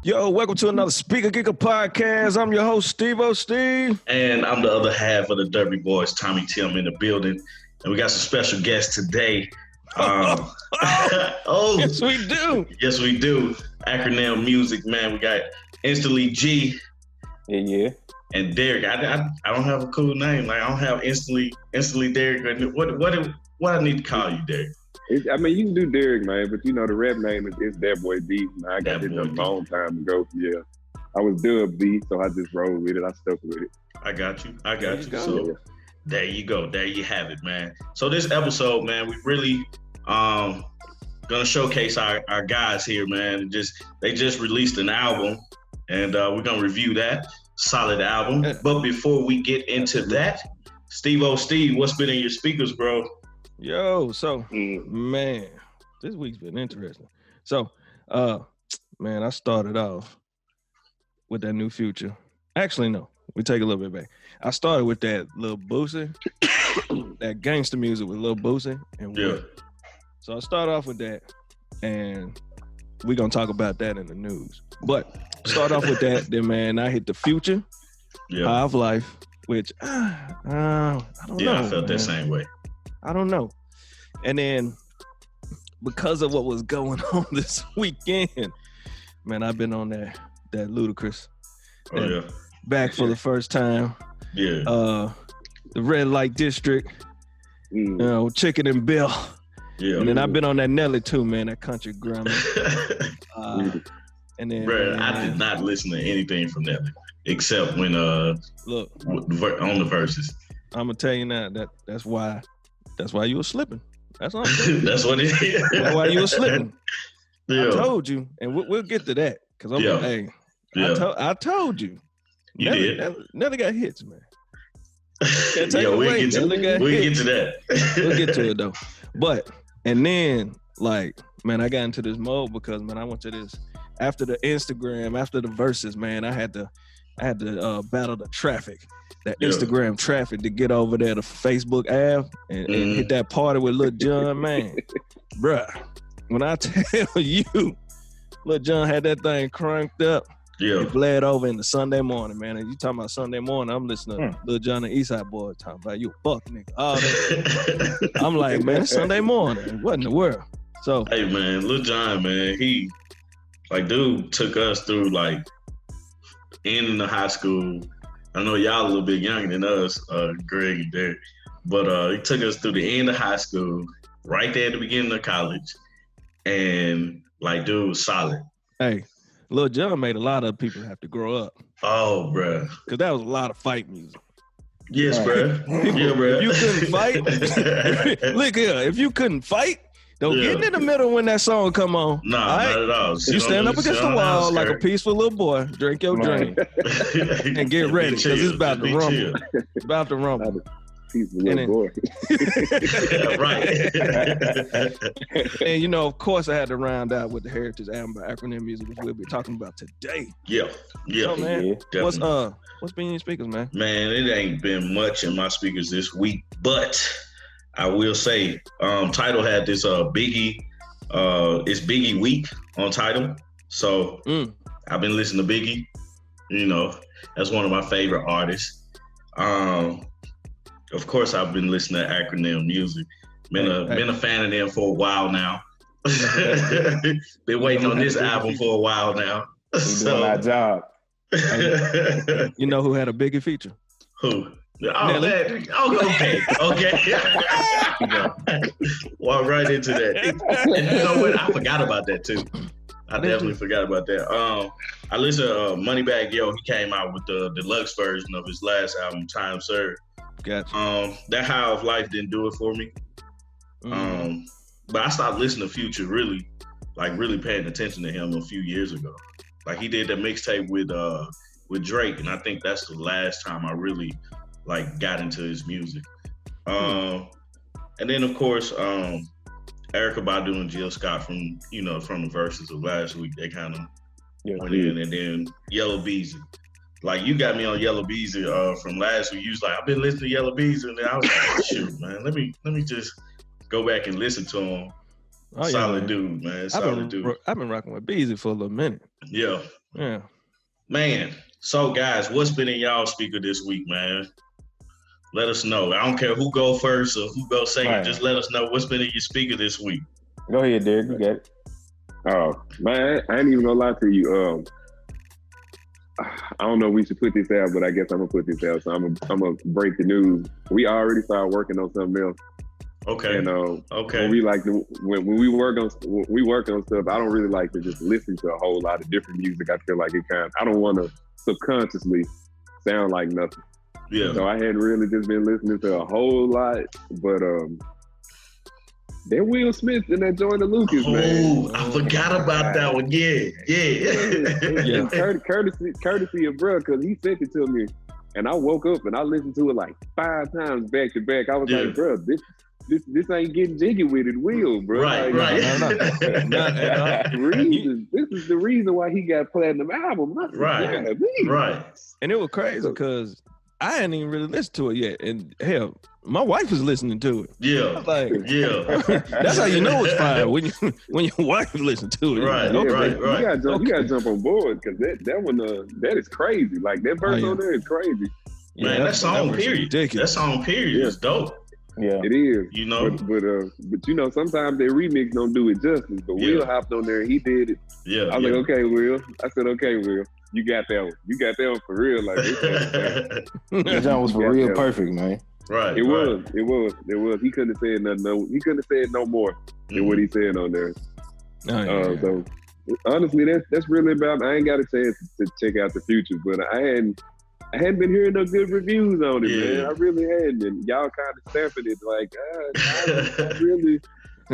Yo, welcome to another Speaker Giga podcast. I'm your host, Steve-O Steve. And I'm the other half of the Derby Boys, Tommy Tim, in the building. And we got some special guests today. Yes, we do. Yes, we do. Akronym music, man. We got Instantly G. Yeah. And Derek. I don't have a cool name. Like I don't have instantly Derek. What I need to call you, Derek? You can do Derek, man, but you know the rap name is That Boy D. Man, I got it a long time ago. Yeah, I was dubbed D, so I just rolled with it. I stuck with it. I got you. So there you go. There you have it, man. So this episode, man, we really gonna showcase our guys here, man. They just released an album, and we're gonna review that. Solid album. But before we get into that, Steve-O Steve, what's been in your speakers, bro? Yo, so man, this week's been interesting. So, man, I started off with that new Future. Actually, no, we take a little bit back. I started with that Lil Boosie, that gangster music with Lil Boosie, and So I started off with that, and we're gonna talk about that in the news. But start off with that, then man, I hit the Future, High of Life, which I don't know. Yeah, I felt that same way. I don't know. And then because of what was going on this weekend, man, I've been on that Ludacris. Back for the first time. Yeah. The Red Light District. You know, Chicken and Bill. Yeah. And then I've been on that Nelly too, man, that country grammar. And then I did not listen to anything from Nelly except when look on the verses. I'm gonna tell you now that's why you were slipping. That's all I'm saying. That's what it is. That's why you were slipping. Yeah. I told you, and we'll get to that because I'm like, hey, I told you. You Nelly got hits, man. We'll get to that. We'll get to it though. But and then like, man, I got into this mode because man, I went to this after the Instagram, after the verses, man. I had to battle the traffic. That Instagram traffic to get over there to Facebook Ave and hit that party with Lil Jon, man. Bruh, when I tell you, Lil Jon had that thing cranked up, it bled over into Sunday morning, man. And you talking about Sunday morning, I'm listening to Lil Jon and Eastside Boy talking about you a fuck nigga. All that. I'm like, man, it's Sunday morning. What in the world? So hey man, Lil Jon, man, he dude took us through like ending the high school. I know y'all a little bit younger than us, Greg and Derek, but he took us through the end of high school, right there at the beginning of college, and like, dude was solid. Hey, Lil Jon made a lot of people have to grow up. Oh, bruh. Because that was a lot of fight music. Yes, bruh. Yeah, bruh. If you couldn't fight, look here, if you couldn't fight, don't get in the middle when that song come on. Nah, not at all. You stand up against the wall like a peaceful little boy, drink your drink, and get ready because it's about to rumble. It's about to rumble. Peaceful little boy. Right. And you know, of course, I had to round out with the Heritage album by Akronym Music, which we'll be talking about today. Yeah. Oh, man. What's been in your speakers, man? Man, it ain't been much in my speakers this week, but I will say, Tidal had this Biggie, it's Biggie week on Tidal. So I've been listening to Biggie. You know, that's one of my favorite artists. Of course, I've been listening to Akronym music. Been a fan of them for a while now. Been waiting on this album for a while now. We're doing our job. You know who had a Biggie feature? Who? Oh, man. Okay. Walk right into that. And you know what? I forgot about that too. I definitely forgot about that. I listened to Moneybagg Yo. He came out with the deluxe version of his last album, Time Served. Gotcha. That High of Life didn't do it for me. But I stopped listening to Future really paying attention to him a few years ago. Like he did that mixtape with Drake, and I think that's the last time I really got into his music. And then of course, Erykah Badu and Jill Scott from the verses of last week, they kind of went in, and then Yellow Beezy. Like you got me on Yellow Beezy from last week. You was like, I've been listening to Yellow Beezy, and then I was like, shoot, man, let me just go back and listen to him. Solid dude, man. Solid dude. I've been rocking with Beezy for a little minute. Yeah. Yeah. Man, so guys, what's been in y'all speaker this week, man? Let us know. I don't care who go first or who go second. Man. Just let us know what's been in your speaker this week. Go ahead, Derek. You got it. Oh man, I ain't even gonna lie to you. I don't know if we should put this out, but I guess I'm gonna put this out. So I'm gonna break the news. We already started working on something else. Okay. And okay. when we like to, when we work on stuff, I don't really like to just listen to a whole lot of different music. I feel like I don't want to subconsciously sound like nothing. Yeah. So I hadn't really just been listening to a whole lot, but that Will Smith and that Jordan Lucas, man. Oh, I forgot about that one. Yeah. Courtesy of bro, because he sent it to me, and I woke up and I listened to it like 5 times back to back. I was like, bro, this ain't getting jiggy with it, Will, bro. Right, like, right. This is the reason why he got platinum album. Right. And it was crazy because I hadn't even really listened to it yet. And hell, my wife was listening to it. Yeah. I was like, yeah. That's how you know it's fine when your wife listen to it. Right, Like, right. You gotta jump on board because that one that is crazy. Like that verse on there is crazy. Man, that song period. That song period is dope. Yeah, it is. You know, but you know, sometimes their remix don't do it justice. But Will hopped on there and he did it. Yeah. I was like, okay, Will. I said, okay, Will. You got that one. You got that one for real. Like that jump was for real perfect, man. Right. It was. He couldn't have said nothing. No, he couldn't have said no more than what he said on there. So honestly, that's really about. I ain't got a chance to check out the Future, but I hadn't been hearing no good reviews on it, man. I really hadn't. And y'all kind of stamping it like, I really.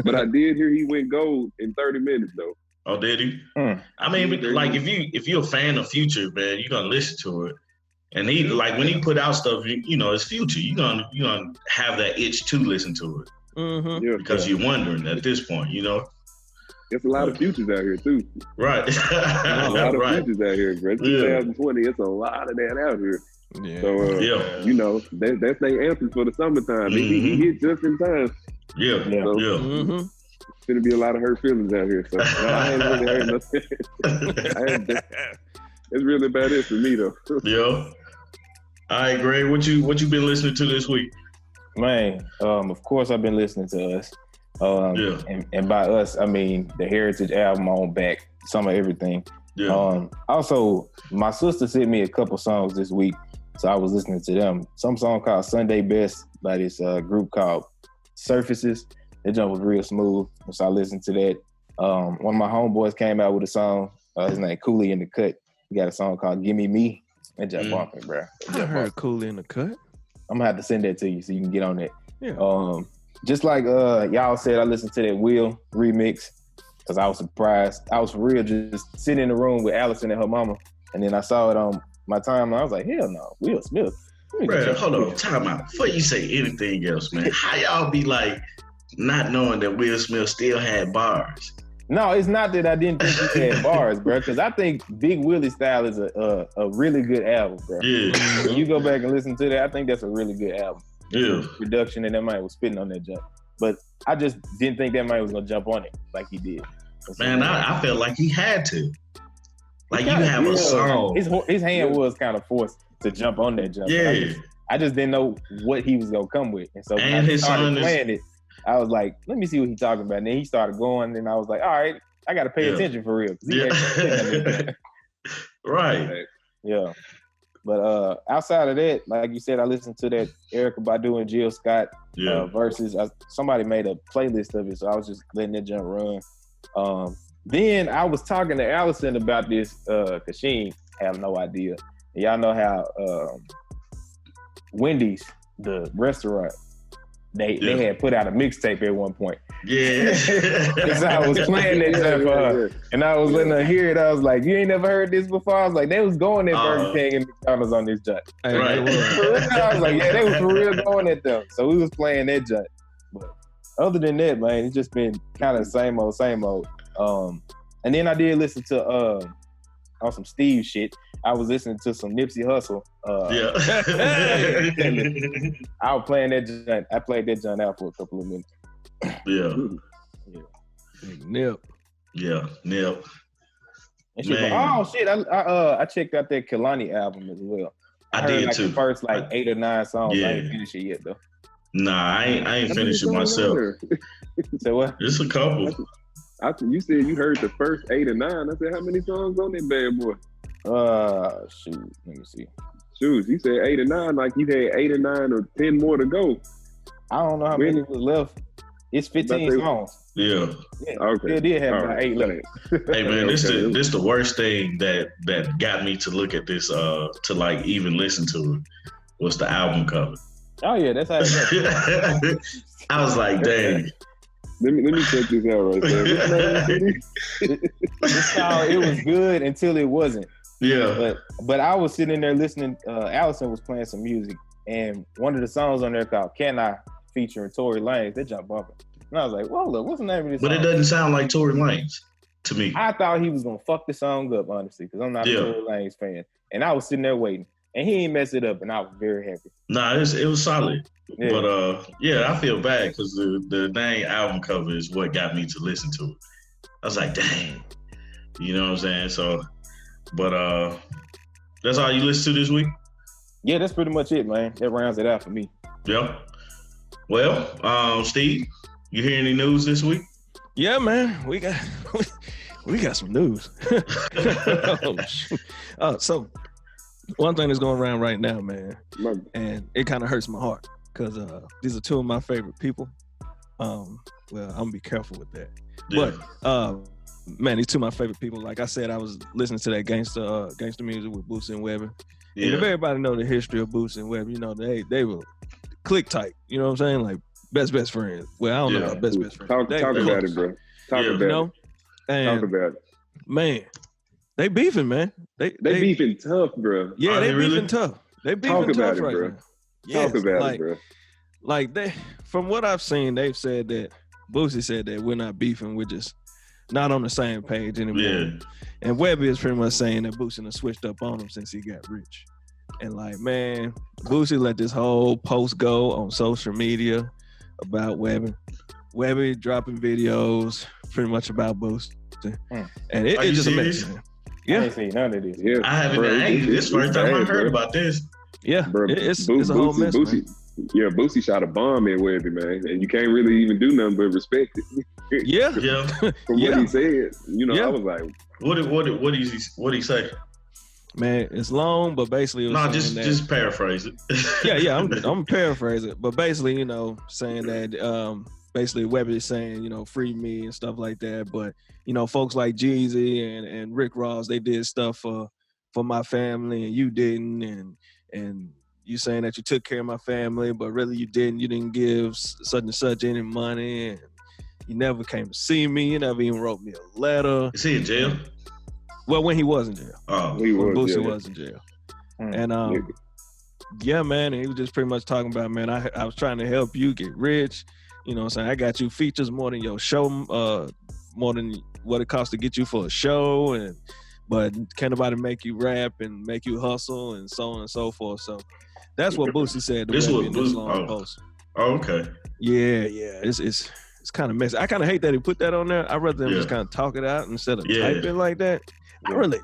But I did hear he went gold in 30 minutes though. Oh, did he? I mean, like if you're a fan of Future, man, you're gonna listen to it. And he like when he put out stuff, you know, it's Future. You're gonna have that itch to listen to it. Mm-hmm. Because you're wondering at this point, you know. There's a lot of Futures out here too. Right. A lot of Futures out here, bro. 2020, it's a lot of that out here. Yeah. So you know, that's their anthem for the summertime. He hit just in time. Yeah. Mm-hmm. It's gonna be a lot of hurt feelings out here. So no, I ain't really heard nothing. It's really about it for me though. Yeah. All right, Greg, what you been listening to this week? Man, of course I've been listening to Us. And by Us, I mean the Heritage album on back, some of everything. Yeah. Also, my sister sent me a couple songs this week, so I was listening to them. Some song called Sunday Best by this group called Surfaces. That jump was real smooth, so I listened to that. One of my homeboys came out with a song. His name Cooley in the Cut. He got a song called "Gimme Me." That just bumping, bro. I heard Cooley in the Cut. I'm gonna have to send that to you so you can get on that. Yeah. Just like y'all said, I listened to that Will remix because I was surprised. I was for real just sitting in the room with Allison and her mama, and then I saw it on my timeline. I was like, hell no, Will Smith. Bro, hold on, time out. Before you say anything else, man, how y'all be like not knowing that Will Smith still had bars? No, it's not that I didn't think he had bars, bro, because I think Big Willie Style is a really good album, bro. Yeah. When you go back and listen to that, I think that's a really good album. Yeah. Production and that man was spitting on that jump. But I just didn't think that man was gonna jump on it like he did. Man, I felt like he had to. Like you have a song. His hand was kind of forced to jump on that jump. Yeah. I just didn't know what he was gonna come with. And so when and I started playing it, I was like, let me see what he's talking about. And then he started going, and I was like, all right, I got to pay attention for real. Right. Yeah. But outside of that, like you said, I listened to that Erykah Badu and Jill Scott Versus. Somebody made a playlist of it, so I was just letting that jump run. Then I was talking to Allison about this because she ain't have no idea. And y'all know how Wendy's, the restaurant, they had put out a mixtape at one point. Yeah. So I was playing that stuff for her. And I was letting her hear it. I was like, you ain't never heard this before? I was like, they was going at Burger King and McDonald's on this junk. Right. I was like, yeah, they was for real going at them. So we was playing that junk. But other than that, man, it's just been kind of same old. And then I did listen to on some Steve shit. I was listening to some Nipsey Hussle. I was playing that joint. I played that joint out for a couple of minutes. Yeah. Nip. Yeah, Nip. And she goes, oh shit, I checked out that Kehlani album as well. I heard did like too. The first 8 or 9 songs. Yeah. I ain't finished it yet though. Nah, I ain't finished it myself. So what? Just a couple. You said you heard the first 8 or 9. I said, how many songs on that bad boy? Shoot, let me see. Shoot, you said 8 or 9, like you had 8 or 9 or 10 more to go. I don't know how many was left. It's 15 songs. Yeah. Okay. They did have about 8 left. Hey man, this the worst thing that got me to look at this to like even listen to it was the album cover. Oh yeah, that's how it goes. I was like, dang. Let me check this out right there. It's called It Was Good Until It Wasn't. Yeah. But I was sitting there listening. Allison was playing some music, and one of the songs on there called "Can I," featuring Tory Lanez. They jumped bumping, and I was like, "Whoa, look, what's the name of this?" But song? It doesn't sound like Tory Lanez to me. I thought he was gonna fuck the song up, honestly, because I'm not a Tory Lanez fan, and I was sitting there waiting, and he ain't messed it up, and I was very happy. Nah, it was solid. Yeah. But I feel bad because the dang album cover is what got me to listen to it. I was like, dang, you know what I'm saying? So, but that's all you listen to this week? Yeah, that's pretty much it, man. That rounds it out for me. Yeah. Well, Steve, you hear any news this week? Yeah, man, we got some news. So one thing that's going around right now, man, and it kind of hurts my heart because these are two of my favorite people. Well, I'm gonna be careful with that. Yeah. But man, these two of my favorite people. Like I said, I was listening to that gangster music with Boosie and Webbie. Yeah. And if everybody know the history of Boosie and Webbie, you know, they were click tight. You know what I'm saying? Like best friends. Well, I don't know about best friends. Talk about it, bro. Talk about it. And, talk about it. Man, they beefing, man. They beefing tough, bro. Yeah, they beefing really? Tough. They beefing tough right now. Yes, talk about it, bro. Like from what I've seen, they've said that Boosie said that we're not beefing, we're just not on the same page anymore. Yeah. And Webbie is pretty much saying that Boosie done switched up on him since he got rich. And like, man, Boosie let this whole post go on social media about Webbie. Webbie dropping videos pretty much about Boosie. And it's just amazing. Yeah. I ain't seen none of this. Yeah. I haven't this first time I heard about this. Yeah, bro, it's a whole mess, Boosie, yeah, Boosie shot a bomb at Webbie, man, and you can't really even do nothing but respect it. Yeah. From what he said, you know, I was like, what did he say? Man, it's long, but basically, it was just paraphrase it. yeah, I'm paraphrasing it, but basically, you know, saying that basically Webbie is saying, you know, free me and stuff like that, but you know, folks like Jeezy and Rick Ross, they did stuff for my family, and you didn't, and you saying that you took care of my family, but really you didn't. You didn't give such and such any money, and you never came to see me. You never even wrote me a letter. Is he in jail? Well, when he was in jail. Oh, Boosie was in jail. And yeah, man, and he was just pretty much talking about, man, I was trying to help you get rich. You know what I'm saying? I got you features more than your show, more than what it costs to get you for a show, but can't nobody make you rap and make you hustle and so on and so forth. So that's what Boosie said to Webbie in this long post. Oh, okay. Yeah. It's kind of messy. I kind of hate that he put that on there. I'd rather them just kind of talk it out instead of type it like that. I really,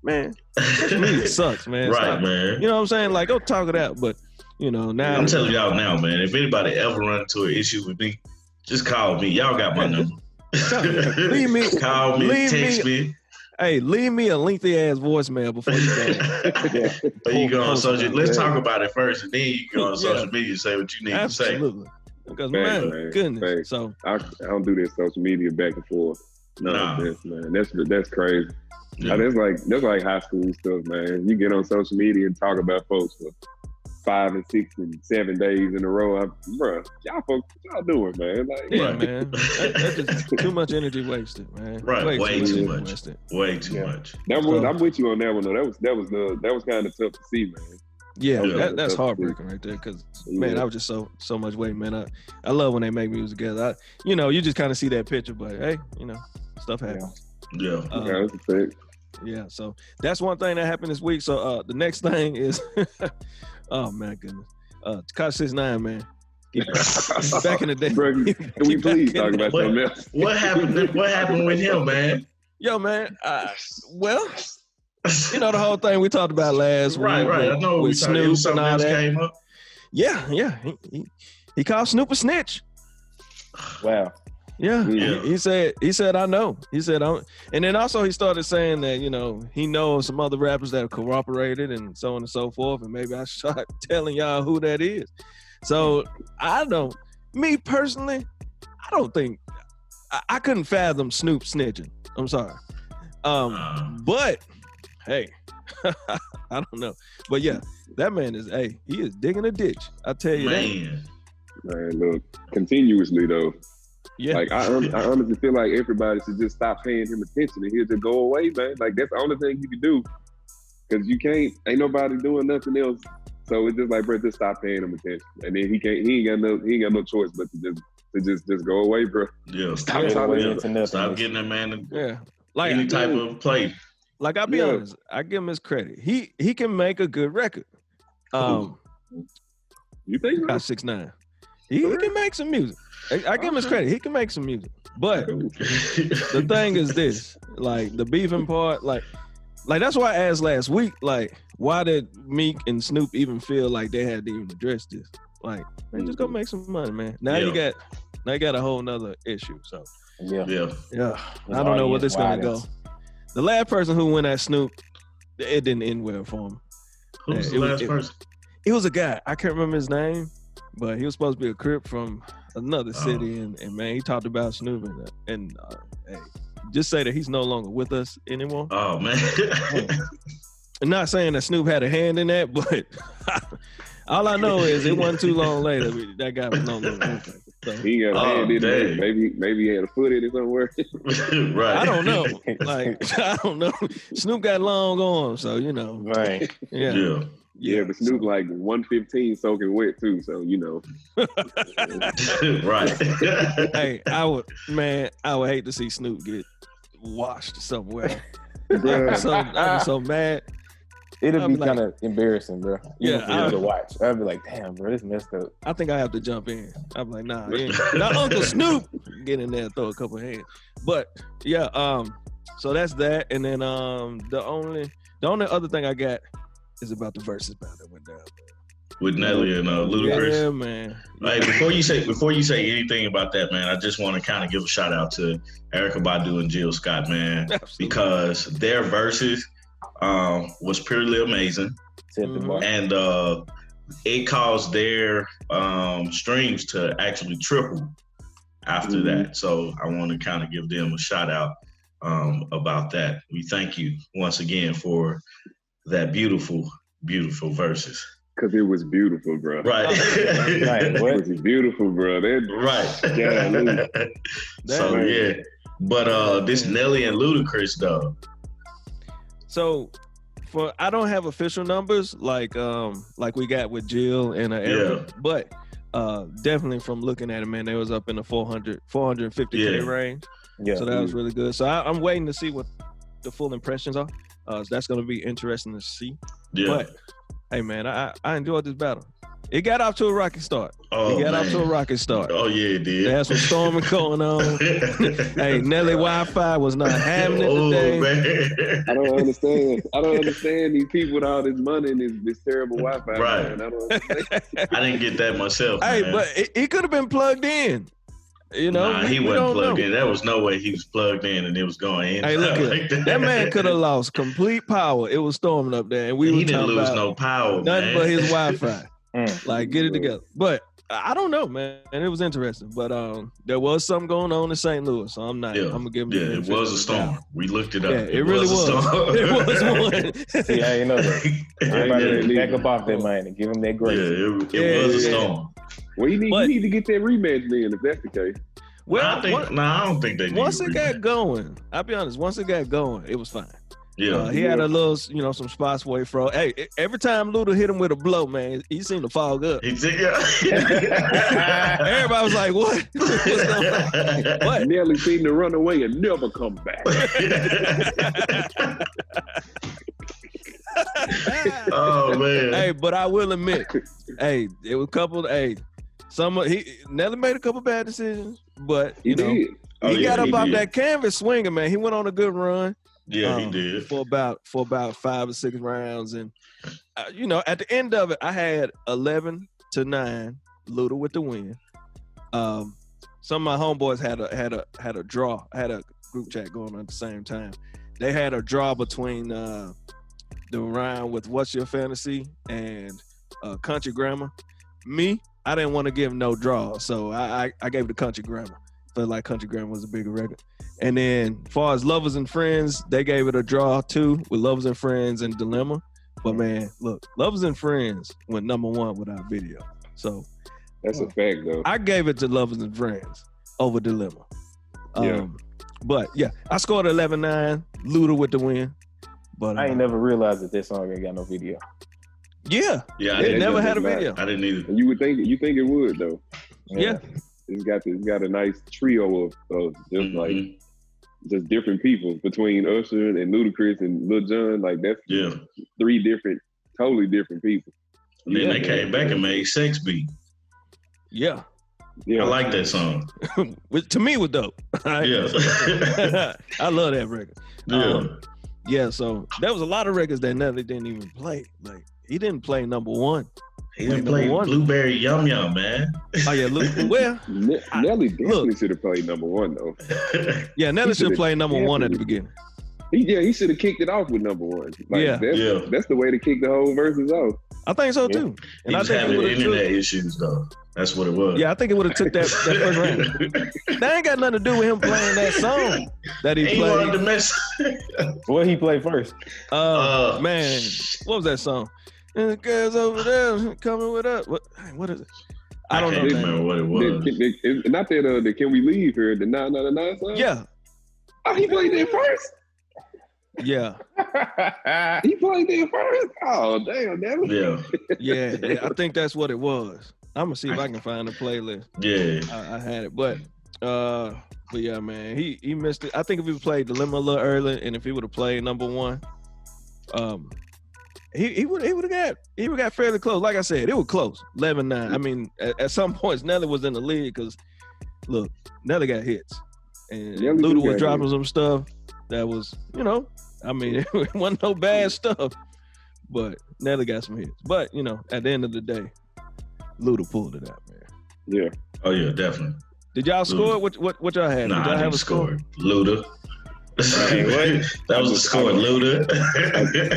man, social media sucks, man. Right, man. You know what I'm saying? Like, go talk it out. But, you know, now. I'm telling y'all now, man, if anybody ever run into an issue with me, just call me. Y'all got my number. Call me, text me. Hey, leave me a lengthy ass voicemail before you go. You go on social. Let's talk about it first, and then you go on social media and say what you need to say. Absolutely. Because man, goodness. So I don't do this social media back and forth. No, man. That's crazy. Yeah. That's like high school stuff, man. You get on social media and talk about folks for 5 and 6 and 7 days in a row. Bro, y'all folks, what y'all doing, man? Like, man. That's just too much energy wasted, man. Right, way too much. Way too much. I'm with you on that one, though. That was kind of tough to see, man. Yeah, that's heartbreaking right there. Because man, I was just so much waiting, man. I love when they make music together. You just kind of see that picture, but hey, stuff happens. Yeah, that's a fact. Yeah, so that's one thing that happened this week. So the next thing is, oh my goodness, Tekashi 6ix9ine, man. Back in the day, bro, can we please talk about something else? What happened with him, man? Yo, man. Well, you know the whole thing we talked about last week. Right. I know with Snoop something and all else that. came up. Yeah. He called Snoop a snitch. Wow. Yeah. He said, I know. He said, and then also he started saying that, you know, he knows some other rappers that have cooperated and so on and so forth. And maybe I should start telling y'all who that is. So me personally, I don't think, I couldn't fathom Snoop snitching. I'm sorry. But hey, I don't know. But yeah, that man he is digging a ditch. I tell you that. Man, look, continuously though. Yeah. Like I honestly feel like everybody should just stop paying him attention and he'll just go away, man. Like that's the only thing you can do. Cause ain't nobody doing nothing else. So it's just like, bro, just stop paying him attention. And then he ain't got no choice but to just go away, bro. Yeah. Stop getting that man like any type of play. Like I'll be honest, I give him his credit. He can make a good record. You think so? Got 6ix9ine. He can make some music. I give him his credit. He can make some music. But the thing is this, like the beefing part, like that's why I asked last week, like, why did Meek and Snoop even feel like they had to even address this? Like, man, just go make some money, man. Now you got a whole nother issue. So yeah. I don't know where this is gonna go. The last person who went at Snoop, it didn't end well for him. Who's the last person? It was a guy. I can't remember his name, but he was supposed to be a Crip from another city, and man, he talked about Snoop and hey, just say that he's no longer with us anymore. Oh man. I'm not saying that Snoop had a hand in that, but all I know is it wasn't too long later that guy was no longer with us. So, he got a hand in it. Maybe he had a foot in it somewhere. Right. I don't know. Like I don't know. Snoop got long arms, so you know. Right. Yeah, but Snoop like 115 soaking wet too, so you know. Right. Hey, I would hate to see Snoop get washed somewhere. I'd be so mad. It'll be kind of embarrassing, bro. Yeah, for you to watch. I'd be like, damn, bro, this messed up. I think I have to jump in. I'm like, nah, not Uncle Snoop. Get in there and throw a couple hands. But yeah, so that's that. And then the only other thing I got is about the Verzus battle that went down. With Nelly and Ludacris. Yeah, man. Hey, before you say anything about that, man, I just want to kind of give a shout out to Erykah Badu and Jill Scott, man, Absolutely. Because their verses was purely amazing, and it caused their streams to actually triple after that. So I want to kind of give them a shout out about that. We thank you once again for that beautiful, beautiful verses. Because it was beautiful, bro. Right. It was beautiful, bro. Right. Yeah. So yeah. But this Nelly and Ludacris though. So I don't have official numbers like we got with Jill and Eric, but definitely from looking at it, man, they was up in the 450K range. Yeah. So that was really good. So I'm waiting to see what the full impressions are. So that's going to be interesting to see. Yeah. But hey, man, I enjoyed this battle. It got off to a rocky start. Oh, it got off to a rocky start. Oh, yeah, it did. They had some storming going on. Hey, Nelly Wi-Fi was not having it today. Man. I don't understand these people with all this money and this terrible Wi-Fi. Right. Man. I don't understand. I didn't get that myself, Hey, man. but he could have been plugged in. You know, nah, he wasn't plugged in. There was no way he was plugged in and it was going in. Hey, look like that man could have lost complete power. It was storming up there, and he didn't lose no power. Nothing but his Wi-Fi. Like, get it together. But I don't know, man. And it was interesting. But there was something going on in St. Louis, so I'm gonna give him. Yeah, it was a storm. We looked it up. Yeah, it really was. It was one. Yeah, you know that. Everybody back up off that money. Give him that grace. Yeah, it was a storm. Well, you need to get that rematch then, if that's the case. Well, I don't think they need. Once it got going, I'll be honest. Once it got going, it was fine. Yeah, he had a little, some spots where he froze. Hey, every time Luda hit him with a blow, man, he seemed to fog up. He did, yeah. Everybody was like, "What? What's going on?" What? Nelly seemed to run away and never come back. Oh man. Hey, but I will admit, hey, it was a couple. Hey, Nelly made a couple bad decisions, but he did. He got up off that canvas swinging, man. He went on a good run. Yeah, he did for about 5 or 6 rounds, and at the end of it, I had 11-9 Luda with the win. Some of my homeboys had a draw. I had a group chat going on at the same time. They had a draw between the round with What's Your Fantasy and Country Grammar. Me, I didn't want to give no draw, so I gave it to Country Grammar. Felt like Country Grammar was a bigger record. And then as far as Lovers and Friends, they gave it a draw too with Lovers and Friends and Dilemma. But man, look, Lovers and Friends went #1 without video. So that's a fact though. I gave it to Lovers and Friends over Dilemma. Yeah. But yeah, I scored 11-9, Luda with the win. But I ain't never realized that song ain't got no video. Yeah. Yeah, it never had a video. I didn't either. And you think it would though. Yeah. It's got a nice trio of just like just different people between Usher and Ludacris and Lil Jon. Like that's 3 totally different people. And then they came back and made Sex Beat. Yeah. I like that song. To me, it was dope. Yeah. I love that record. Yeah. So there was a lot of records that Nelly didn't even play. Like he didn't play #1. He didn't play Blueberry Yum Yum, man. Oh yeah, Nelly definitely should have played #1 though. Yeah, Nelly should have played #1 at the beginning. He should have kicked it off with #1. Like, that's the way to kick the whole Verzus off. I think so too. And I think having internet issues though. That's what it was. Yeah, I think it would have took that first round. That ain't got nothing to do with him playing that song that he played. Wanted to mess. What he played first? Man, what was that song? And the girls over there coming with us. What is it? I don't remember what it was. Not that the Can We Leave Here, the 999 song? Yeah. Oh, he played that first? Yeah. He played that first? Oh, damn, Nelly. Yeah, I think that's what it was. I'm gonna see if I can find the playlist. Yeah. I had it. But yeah, man, he missed it. I think if he played Dilemma a little early and if he would have played #1, he would have got fairly close. Like I said, it was close. 11-9. I mean, at some points Nelly was in the lead because look, Nelly got hits. And Luda was dropping some stuff that was, I mean, it wasn't no bad stuff. But Nelly got some hits. But, at the end of the day, Luda pulled it out, man. Yeah. Oh yeah, definitely. Did y'all score? What y'all had? Nah, Did y'all I have a score? Luda. That was the score, Luda.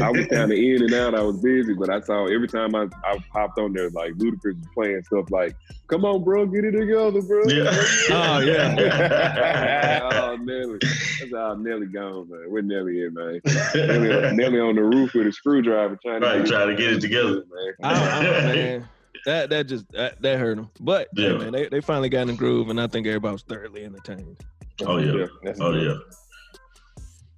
I was kind of in and out. I was busy, but I saw every time I popped on there, like Ludacris was playing stuff like, "Come on, bro, get it together, bro." Yeah. Oh yeah. Oh Nelly, that's how Nelly gone, man. Where Nelly at, man? Nelly on the roof with a screwdriver trying to get it together, man. That hurt him. But yeah, man, they finally got in the groove, and I think everybody was thoroughly entertained. Oh yeah. Yeah.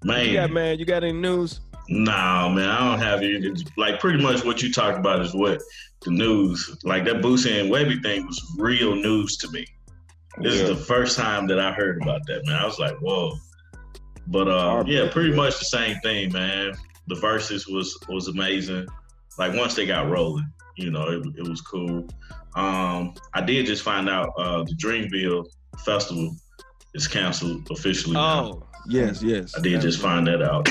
Man, you got any news? Nah, man, I don't have any. Like, pretty much what you talked about is what the news, like that Boosie and Webby thing was real news to me. This is the first time that I heard about that, man. I was like, whoa. But yeah, pretty much the same thing, man. The Verzus was amazing. Like, once they got rolling, it was cool. I did just find out the Dreamville Festival is canceled officially now. Yes. I did just find that out.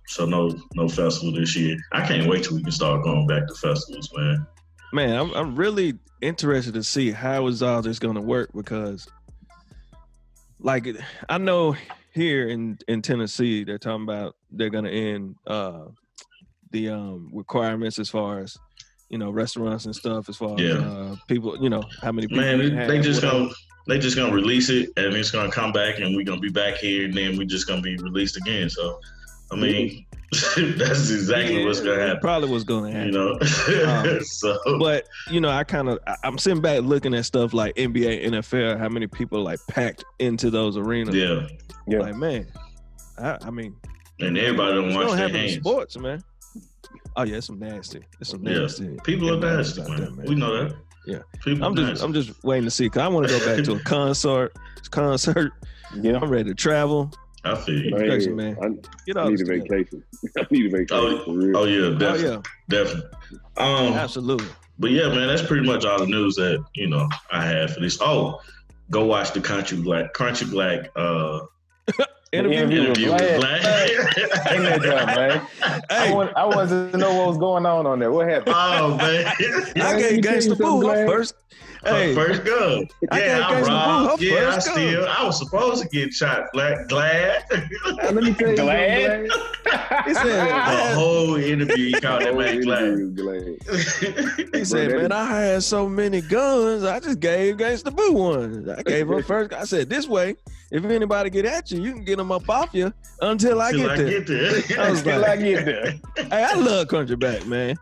So no festival this year. I can't wait till we can start going back to festivals, man. Man, I'm really interested to see how is all this going to work because, like, I know here in Tennessee they're talking about they're going to end the requirements as far as restaurants and stuff as far as people, how many people. Man, they just gonna release it and it's gonna come back and we're gonna be back here and then we're just gonna be released again. So I mean that's exactly what's gonna happen. Probably what's gonna happen. But I'm sitting back looking at stuff like NBA, NFL, how many people like packed into those arenas. Yeah. Like, man, I mean, and everybody don't watch their hands. Sports, man. Oh yeah, it's some nasty. People are nasty, man. We know that. Yeah, I'm just waiting to see because I want to go back to a concert. Yeah, I'm ready to travel. I feel you, man. I need a vacation. I need a vacation for real. Oh yeah, definitely. Absolutely. But yeah, man, that's pretty much all the news that I had for this. Oh, go watch the Country Black interview with Vlad. In that job, man. Hey. I wanted to know what was going on there. What happened? Oh man, I gave Gangsta Boo her first. Hey, first go. Yeah, I robbed. Yeah, I was supposed to get shot. Glad. Let me tell you, Glad. He said the whole interview. He called that man Glad. He said, "Man, I had so many guns. I just gave Gangsta Boo one. I gave her first. I said, this way, if anybody get at you, you can get them up off you until I get there. I was like, I get there. Hey, I love Country Black, man.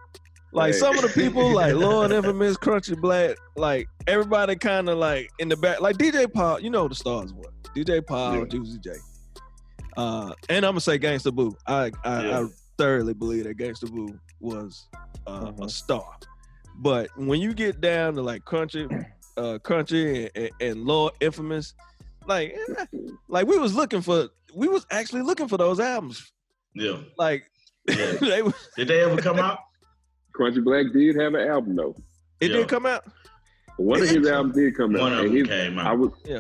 Like some of the people, like Lord Infamous, Country Black, like everybody kind of like in the back, like DJ Paul. You know who the stars were. DJ Paul, Juicy J. And I'm gonna say Gangsta Boo. I thoroughly believe that Gangsta Boo was a star. But when you get down to like Country and Lord Infamous, like we was actually looking for those albums. Yeah. Like did they ever come out? Country Black did have an album though. It did come out. One of his albums did come out. One of them came out.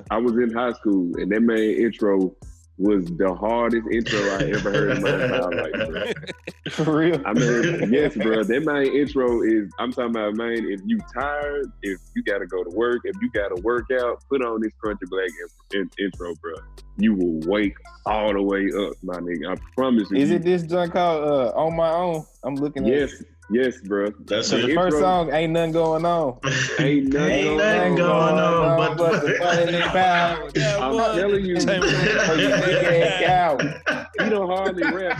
I was in high school, and that man intro was the hardest intro I ever heard in my entire life, bro. For real? I mean, yes, bro. That man intro is, I'm talking about, man, if you tired, if you got to go to work, if you got to work out, put on this Country Black intro, bro. You will wake all the way up, my nigga. I promise you. Is it this joint called On My Own? I'm looking at it. Yes, bro. That's the first song, Ain't Nothing Going On. Ain't nothing going on but the funny power. I'm telling you. He don't hardly rap.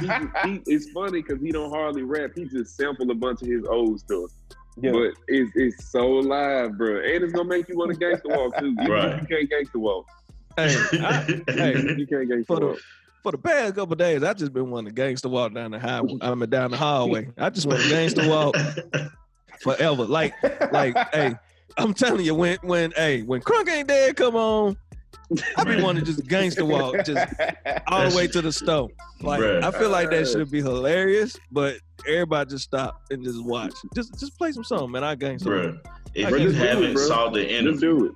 It's funny because he don't hardly rap. He just sampled a bunch of his old stuff. Yeah. But it's so live, bro. And it's going to make you want to gangsta walk, too. You can't gangsta walk. You can't gangsta walk. For the past couple of days, I just been wanting to gangster walk down the down the hallway. I just want to gangster walk forever. Like, hey, I'm telling you, when Crunk Ain't Dead come on, I be wanting to just gangster walk just all the way to the store. Like, bruh. I feel like that should be hilarious, but everybody just stop and just watch. Just play some song, man. I gangster walk. If you haven't saw the interview,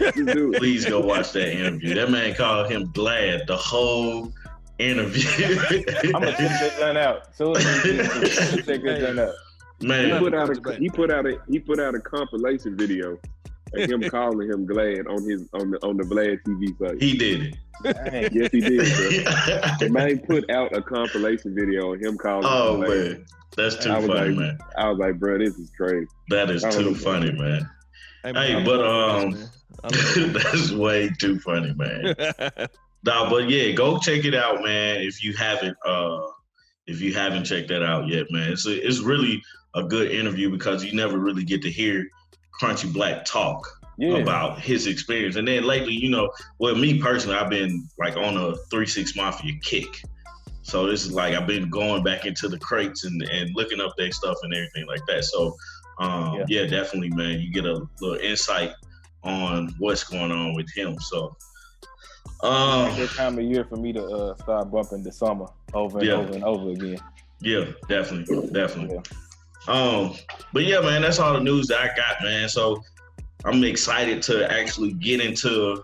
just do it. Please go watch that interview. That man called him Glad the whole interview. I'm gonna check that joint out. So check that joint out. Man, he put out a compilation video of him calling him Glad on the Vlad TV site. He did it. Dang. Yes, he did. Bro. The man put out a compilation video of him calling. Oh him Glad. Man, that's too funny, man. I was like, bro, this is crazy. That is too funny, man. Hey, but that's way too funny, man. Nah, but yeah, go check it out, man. If you haven't checked that out yet, man, it's really a good interview because you never really get to hear Country Black talk about his experience. And then lately, me personally, I've been like on a 3 6 Mafia kick. So this is like I've been going back into the crates and looking up their stuff and everything like that. So yeah, definitely, man, you get a little insight on what's going on with him. So good time of year for me to start bumping the summer over and over again. Yeah, definitely. Yeah. But yeah, man, that's all the news that I got, man. So I'm excited to actually get into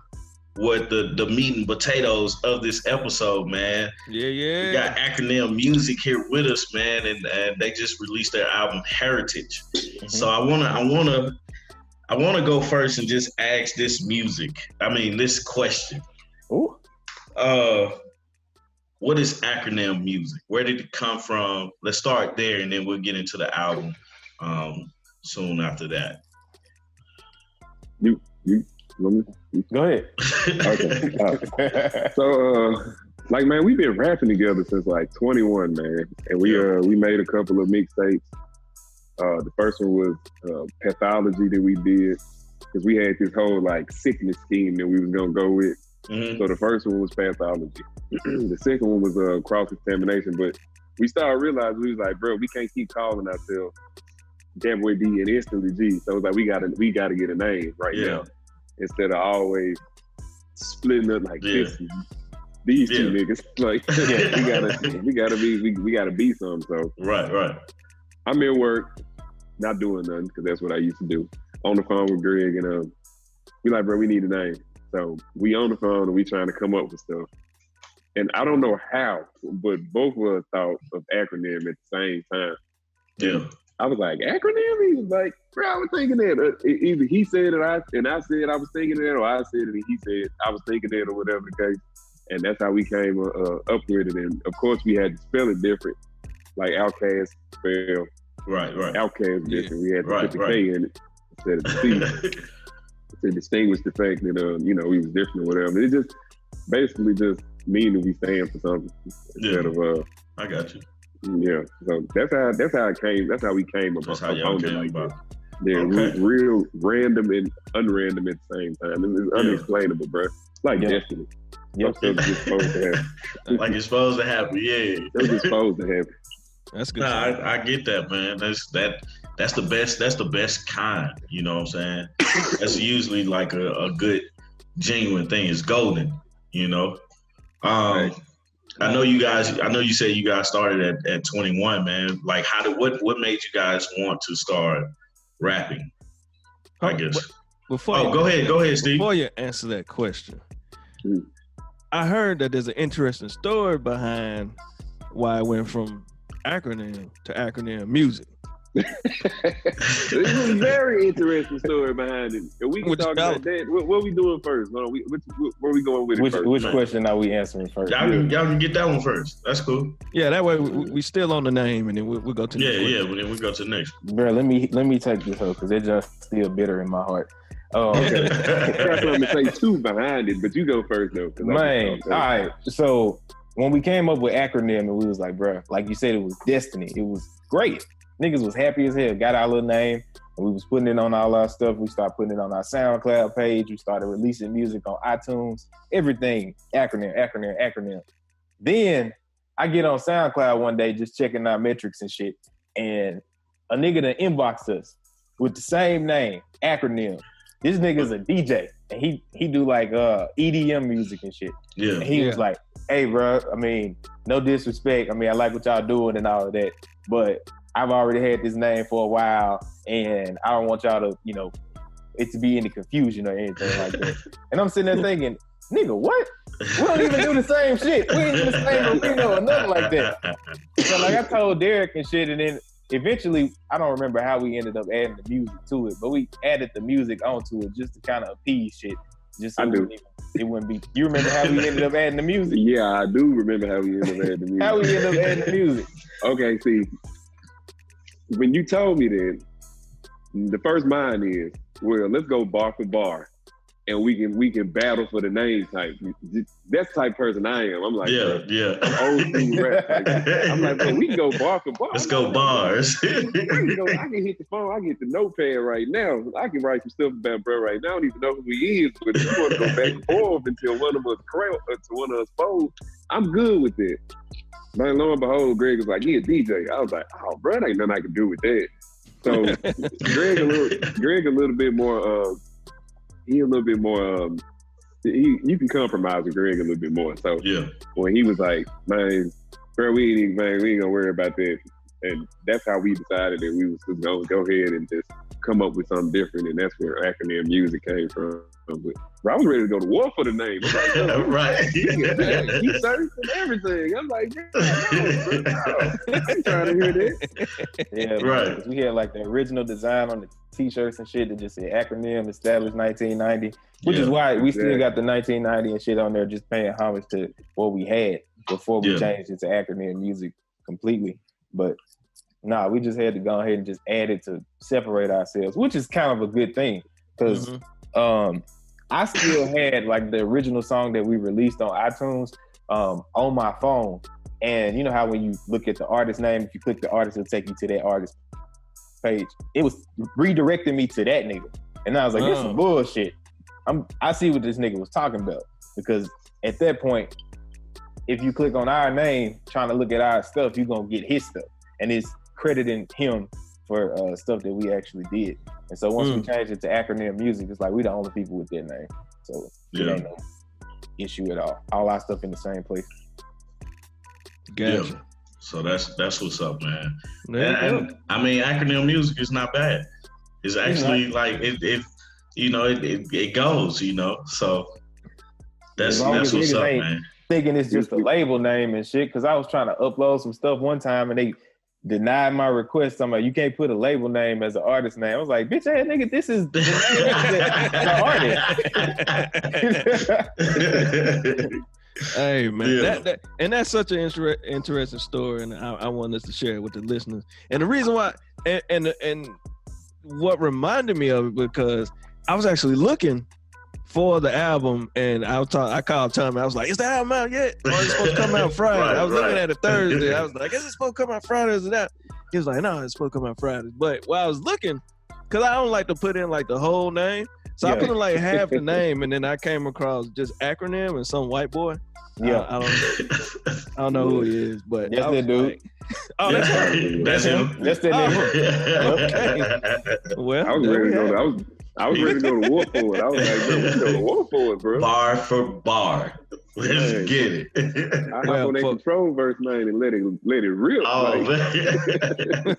what the meat and potatoes of this episode, man. Yeah. We got Akronym Music here with us, man, and they just released their album Heritage. Mm-hmm. So I wanna go first and just ask this question. Ooh. What is Akronym Music? Where did it come from? Let's start there, and then we'll get into the album soon after that. You go ahead. Okay. So, man, we've been rapping together since like 21, man, and we made a couple of mixtapes. The first one was Pathology that we did because we had this whole like sickness scheme that we was gonna go with. Mm-hmm. So the first one was Pathology. The second one was Cross-Examination, but we started realizing we was like, bro, we can't keep calling ourselves That Boy D and Instantly G. So it was like we gotta get a name now instead of always splitting up like these two niggas. Like we gotta be something. So right. I'm at work, not doing nothing because that's what I used to do. On the phone with Greg and we like, bro, we need a name. So we on the phone and we trying to come up with stuff. And I don't know how, but both of us thought of Akronym at the same time. Yeah. I was like, Akronym? He was like, bro, I was thinking that. Either he said it, I said I was thinking that, or I said it and he said I was thinking that, or whatever the case. And that's how we came up with it. And of course, we had to spell it different, like Outkast spell. Right. Outkast different. We had to put the K in it instead of the C to distinguish the fact that we was different or whatever. It just basically just meaning we stand for something instead of I got you. Yeah, so that's how it came. That's how we came about. That's how y'all came about. Yeah, real random and unrandom at the same time. It's unexplainable, bro. Like destiny. Yep. It's supposed to happen. Like it's supposed to happen. Yeah, it's supposed to happen. That's good. Nah, I get that, man. That's the best. That's the best kind. You know what I'm saying? That's usually like a good, genuine thing. It's golden. You know. Right. I know you said you guys started at 21, man. Like, what made you guys want to start rapping? I guess. Go ahead, Steve. Before you answer that question, I heard that there's an interesting story behind why I went from Akronym to Akronym Music. It's a very interesting story behind it. And we can talk about that. What are we doing first? Where are we going with it first? Which question are we answering first? Y'all can get that one first. That's cool. Yeah, that way we still on the name, and then we'll go to the next one. Then we go to the next. Bro, let me take this up because it's just still bitter in my heart. Okay. That's what I'm gonna say too behind it, but you go first though. Man, all right. So when we came up with Akronym, and we was like, bro, like you said, it was destiny. It was great. Niggas was happy as hell. Got our little name, and we was putting it on all our stuff. We started putting it on our SoundCloud page. We started releasing music on iTunes. Everything Akronym. Then I get on SoundCloud one day just checking our metrics and shit, and a nigga done inboxed us with the same name, Akronym. This nigga's a DJ, and he do like EDM music and shit. Yeah. And he was like, hey, bro, I mean, no disrespect. I mean, I like what y'all doing and all of that, but I've already had this name for a while, and I don't want y'all to, it to be any confusion or anything like that. And I'm sitting there thinking, nigga, what? We don't even do the same shit. We ain't do the same arena or nothing like that. So like I told Derek and shit, and then eventually, I don't remember how we ended up adding the music to it, but we added the music onto it just to kind of appease shit. Just so it wouldn't be. You remember how we ended up adding the music? Yeah, I do remember how we ended up adding the music. How we ended up adding the music? Okay, see, when you told me that, the first mind is, well, let's go bar for bar, and we can battle for the name type. That's the type person I am. I'm like, old school rap. I'm like, bro, we can go bar for bar. Let's go bars. I can hit the phone. I can hit the notepad right now. I can write some stuff about bro right now. I don't even know who he is, but if you want to go back and forth until one of us folds, I'm good with it. But lo and behold, Greg was like, he a DJ. I was like, oh, bro, ain't nothing I can do with that. So Greg a little bit more, you can compromise with Greg a little bit more. So when he was like, man, bro, we ain't gonna worry about that. And that's how we decided that we was gonna go ahead and just come up with something different. And that's where Akronym Music came from. But bro, I was ready to go to war for the name. I was like, right. He searched and everything. I'm like, I ain't trying to hear that. Yeah, right. We had like the original design on the t-shirts and shit that just said Akronym established 1990, which is why we still got the 1990 and shit on there, just paying homage to what we had before we changed it to Akronym Music completely. But nah, we just had to go ahead and just add it to separate ourselves, which is kind of a good thing because I still had like the original song that we released on iTunes on my phone. And you know how when you look at the artist name, if you click the artist, it'll take you to that artist page. It was redirecting me to that nigga. And I was like, this is bullshit. I see what this nigga was talking about. Because at that point, if you click on our name, trying to look at our stuff, you're going to get his stuff. And it's crediting him for stuff that we actually did. And so once we changed it to Akronym Music, it's like we the only people with that name. So it ain't no issue at all. All our stuff in the same place. Gotcha. Yeah. So that's what's up, man. And I mean, Akronym Music is not bad. It's actually like it goes, So That's what's up, man. Thinking it's just a label name and shit. Because I was trying to upload some stuff one time and they denied my request. I'm like, you can't put a label name as an artist name. I was like, bitch, hey, nigga, this is the name of the artist. Hey man, that that's such an interesting story, and I want us to share it with the listeners. And the reason why, and what reminded me of it, because I was actually looking for the album, and I called Tommy. I was like, "Is the album out yet? Or is it supposed to come out Friday?" I was looking at it Thursday. I was like, "Is it supposed to come out Friday? Or is it out?" He was like, "No, it's supposed to come out Friday." But while I was looking, because I don't like to put in like the whole name. So I put in like half the name, and then I came across just Akronym and some white boy. Yeah, I don't know who he is, but that's that dude. Like, oh, that's him. That's him. That's that nigga. Okay. Well, I was ready to go to war for it. I was like, bro, let's go to war for it, bro. Bar for bar. Let's get it. I hop on that control verse, man, and let it rip. Oh, man.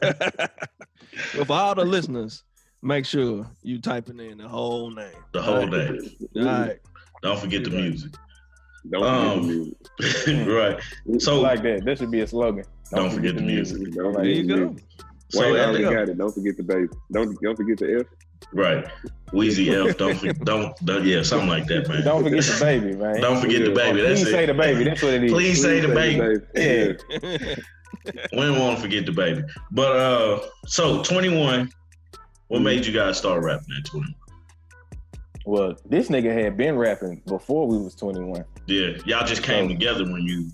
Well, for all the listeners, make sure you typing in the whole name. The whole name. All right. Don't forget the music. Don't forget the music. Right. So like that. That should be a slogan. Don't forget the music. There you go. So Wayne already got it. Don't forget the baby. Don't forget the F. Right. Wheezy F. Don't yeah, something like that, man. Don't forget the baby, man. Don't forget the baby. That's Please say the baby. That's what it is. Please say the baby. Yeah. We don't want to forget the baby. But so 21, what made you guys start rapping at 21? Well, this nigga had been rapping before we was 21. Yeah, y'all just came together when you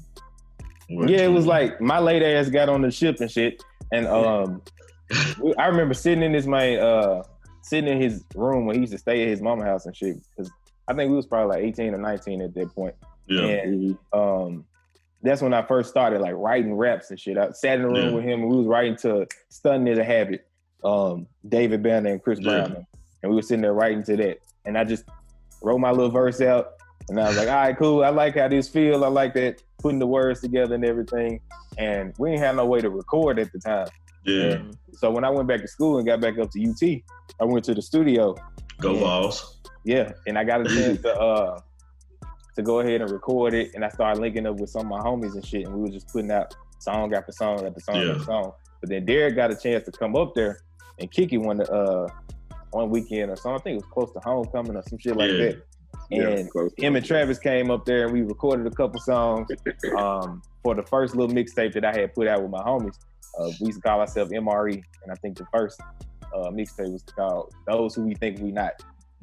were 21. It was like my late ass got on the ship and shit. And I remember sitting in his sitting in his room when he used to stay at his mama's house and shit. Because I think we was probably like 18 or 19 at that point. Yeah. And that's when I first started like writing raps and shit. I sat in the room with him and we was writing to Stunting is a Habit, David Banner and Chris Brown. And we were sitting there writing to that. And I just wrote my little verse out. And I was like, all right, cool. I like how this feels. I like that, putting the words together and everything. And we didn't have no way to record at the time. Yeah. And so when I went back to school and got back up to UT, I went to the studio. Go Vols. Yeah. And I got a chance to go ahead and record it. And I started linking up with some of my homies and shit. And we were just putting out song after song after song after song. But then Derek got a chance to come up there and kick it one weekend or something. I think it was close to homecoming or some shit like that. And him and Travis came up there and we recorded a couple songs for the first little mixtape that I had put out with my homies. We used to call ourselves MRE, and I think the first mixtape was called Those Who We Think We Not.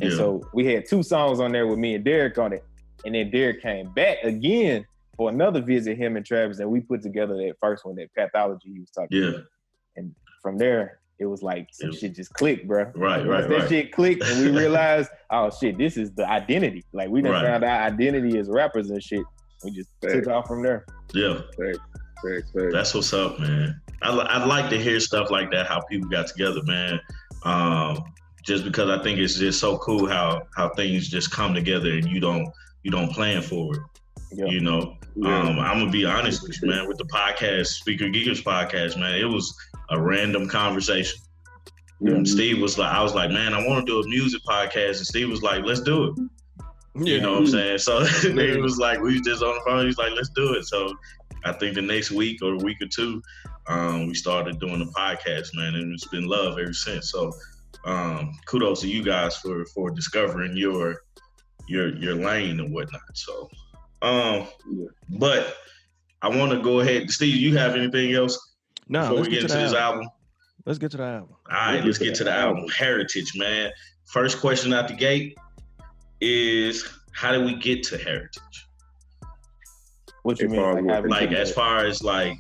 And so we had 2 songs on there with me and Derek on it. And then Derek came back again for another visit, him and Travis, and we put together that first one, that Pathology he was talking about. And from there, it was like some shit just clicked, bro. Right. That shit clicked, and we realized, oh shit, this is the identity. Like we done found our identity as rappers and shit. We just took off from there. Yeah. Thanks. That's what's up, man. I'd like to hear stuff like that, how people got together, man. Just because I think it's just so cool how things just come together and you don't plan for it. Yeah. You know, I'm gonna be honest with you, man. With the podcast, Speaker Geekers podcast, man, it was a random conversation. Mm-hmm. Steve was like, I was like, man, I want to do a music podcast, and Steve was like, let's do it. Yeah. You know what I'm saying? So it was like, we was just on the phone. He was like, let's do it. So I think the next week or a week or two, we started doing the podcast, man, and it's been love ever since. So kudos to you guys for discovering your lane and whatnot. So. But I want to go ahead. Steve, you have anything else before we get into this album? Let's get to the album. All right, let's get to the album. Heritage, man. First question out the gate is, how did we get to Heritage? What you mean? Like as far as like,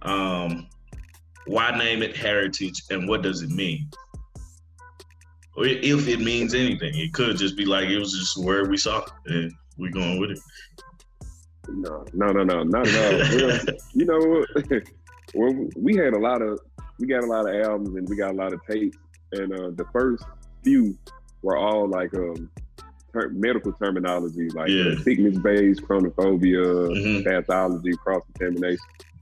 why name it Heritage and what does it mean? Or if it means anything, it could just be like, it was just a word we saw and we're going with it. No, not at all. Well, you know, we got a lot of albums and we got a lot of tapes, and the first few were all like medical terminology, like sickness-based, chronophobia, pathology, cross-contamination.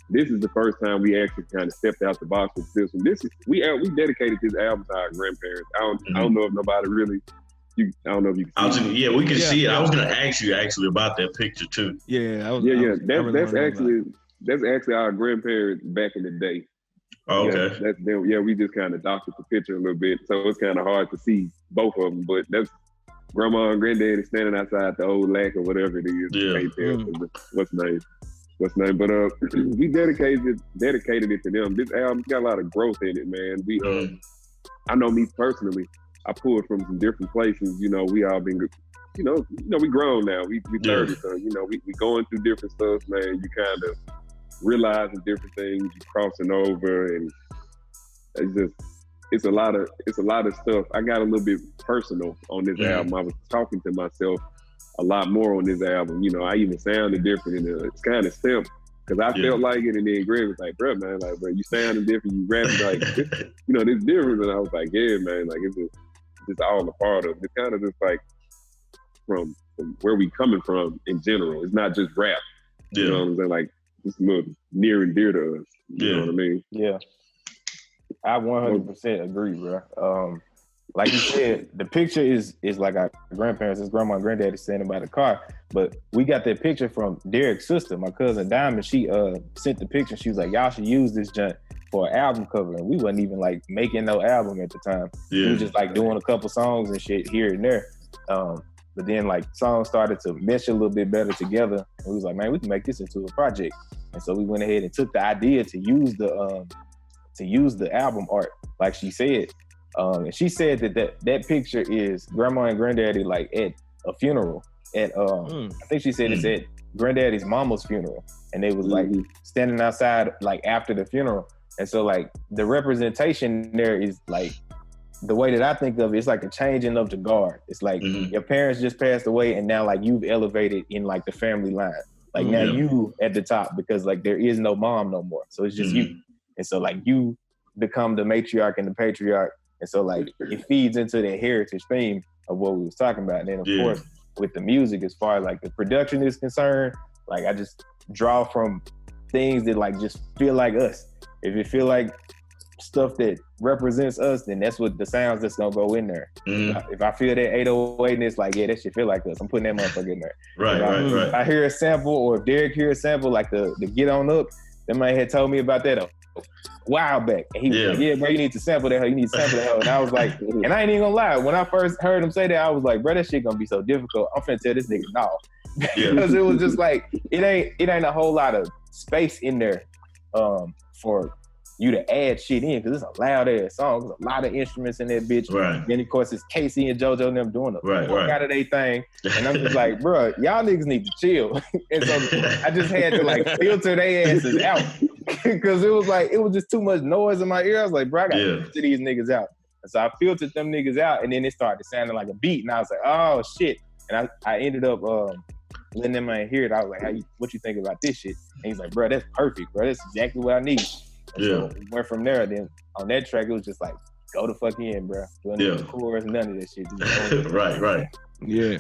This is the first time we actually kind of stepped out the box with this one. We dedicated this album to our grandparents. I don't know if nobody really I don't know if you can see it. Yeah, we can see it. I was gonna ask you actually about that picture too. Yeah, that's actually our grandparents back in the day. Oh, okay. Yeah, that's them. Yeah, we just kind of doctored the picture a little bit, so it's kind of hard to see both of them. But that's grandma and granddaddy standing outside the old lack or whatever it is. Yeah. Right there. What's name? But we dedicated it to them. This album got a lot of growth in it, man. We I know me personally, I pulled from some different places. You know, we all been, you know, we grown now. We 30, so you know, we going through different stuff, man. You kind of realizing different things, you crossing over, and it's a lot of stuff. I got a little bit personal on this album. I was talking to myself a lot more on this album. You know, I even sounded different, and it's kind of simple because I felt like it, and then Greg was like, "Bro, man, like, bro, you sounding different, you rapping like, this, you know, this different." And I was like, "Yeah, man, like, it's just all a part of it. It's kind of just like from where we coming from in general. It's not just rap. You know what I'm saying? Like, it's a little near and dear to us. You know what I mean? Yeah. I 100% agree, bro. Like you said, the picture is like our grandparents, his grandma and granddaddy standing by the car. But we got that picture from Derek's sister, my cousin Diamond. She sent the picture. She was like, "Y'all should use this junk for an album cover." And we wasn't even like making no album at the time. We was just like doing a couple songs and shit here and there. But then like songs started to mesh a little bit better together. And we was like, man, we can make this into a project. And so we went ahead and took the idea to use the album art, like she said. And she said that picture is grandma and granddaddy like at a funeral. I think she said it's at granddaddy's mama's funeral. And they was like standing outside like after the funeral. And so like the representation there is like, the way that I think of it, it's like a changing of the guard. It's like your parents just passed away and now like you've elevated in like the family line. Like now you at the top because like there is no mom no more. So it's just you. And so like you become the matriarch and the patriarch. And so like it feeds into the heritage theme of what we was talking about. And then of course with the music, as far as like the production is concerned, like I just draw from things that like just feel like us. If it feel like stuff that represents us, then that's what the sounds that's gonna go in there. If I feel that 808 and it's like, yeah, that shit feel like us, I'm putting that motherfucker in there. Right. If I hear a sample, or if Derek hear a sample, like the Get On Up, that man had told me about that a while back. And he was like, yeah, bro, you need to sample that. And I was like, and I ain't even gonna lie, when I first heard him say that, I was like, bro, that shit gonna be so difficult. I'm finna tell this nigga no. Because it was just like, it ain't a whole lot of space in there for you to add shit in, because it's a loud ass song. There's a lot of instruments in that bitch. Right. Then of course it's Casey and JoJo and them doing the right out of their thing. And I'm just like, bro, y'all niggas need to chill. And so I just had to like filter their asses out. Cause it was just too much noise in my ear. I was like, bro, I gotta filter these niggas out. And so I filtered them niggas out, and then it started sounding like a beat. And I was like, oh shit. And I ended up letting them man hear it. I was like, what you think about this shit? And he's like, bro, that's perfect, bro. That's exactly what I need. So we went from there. Then on that track, it was just like, go the fuck in, bro. Doing the chorus, none of that shit. Right. Yeah.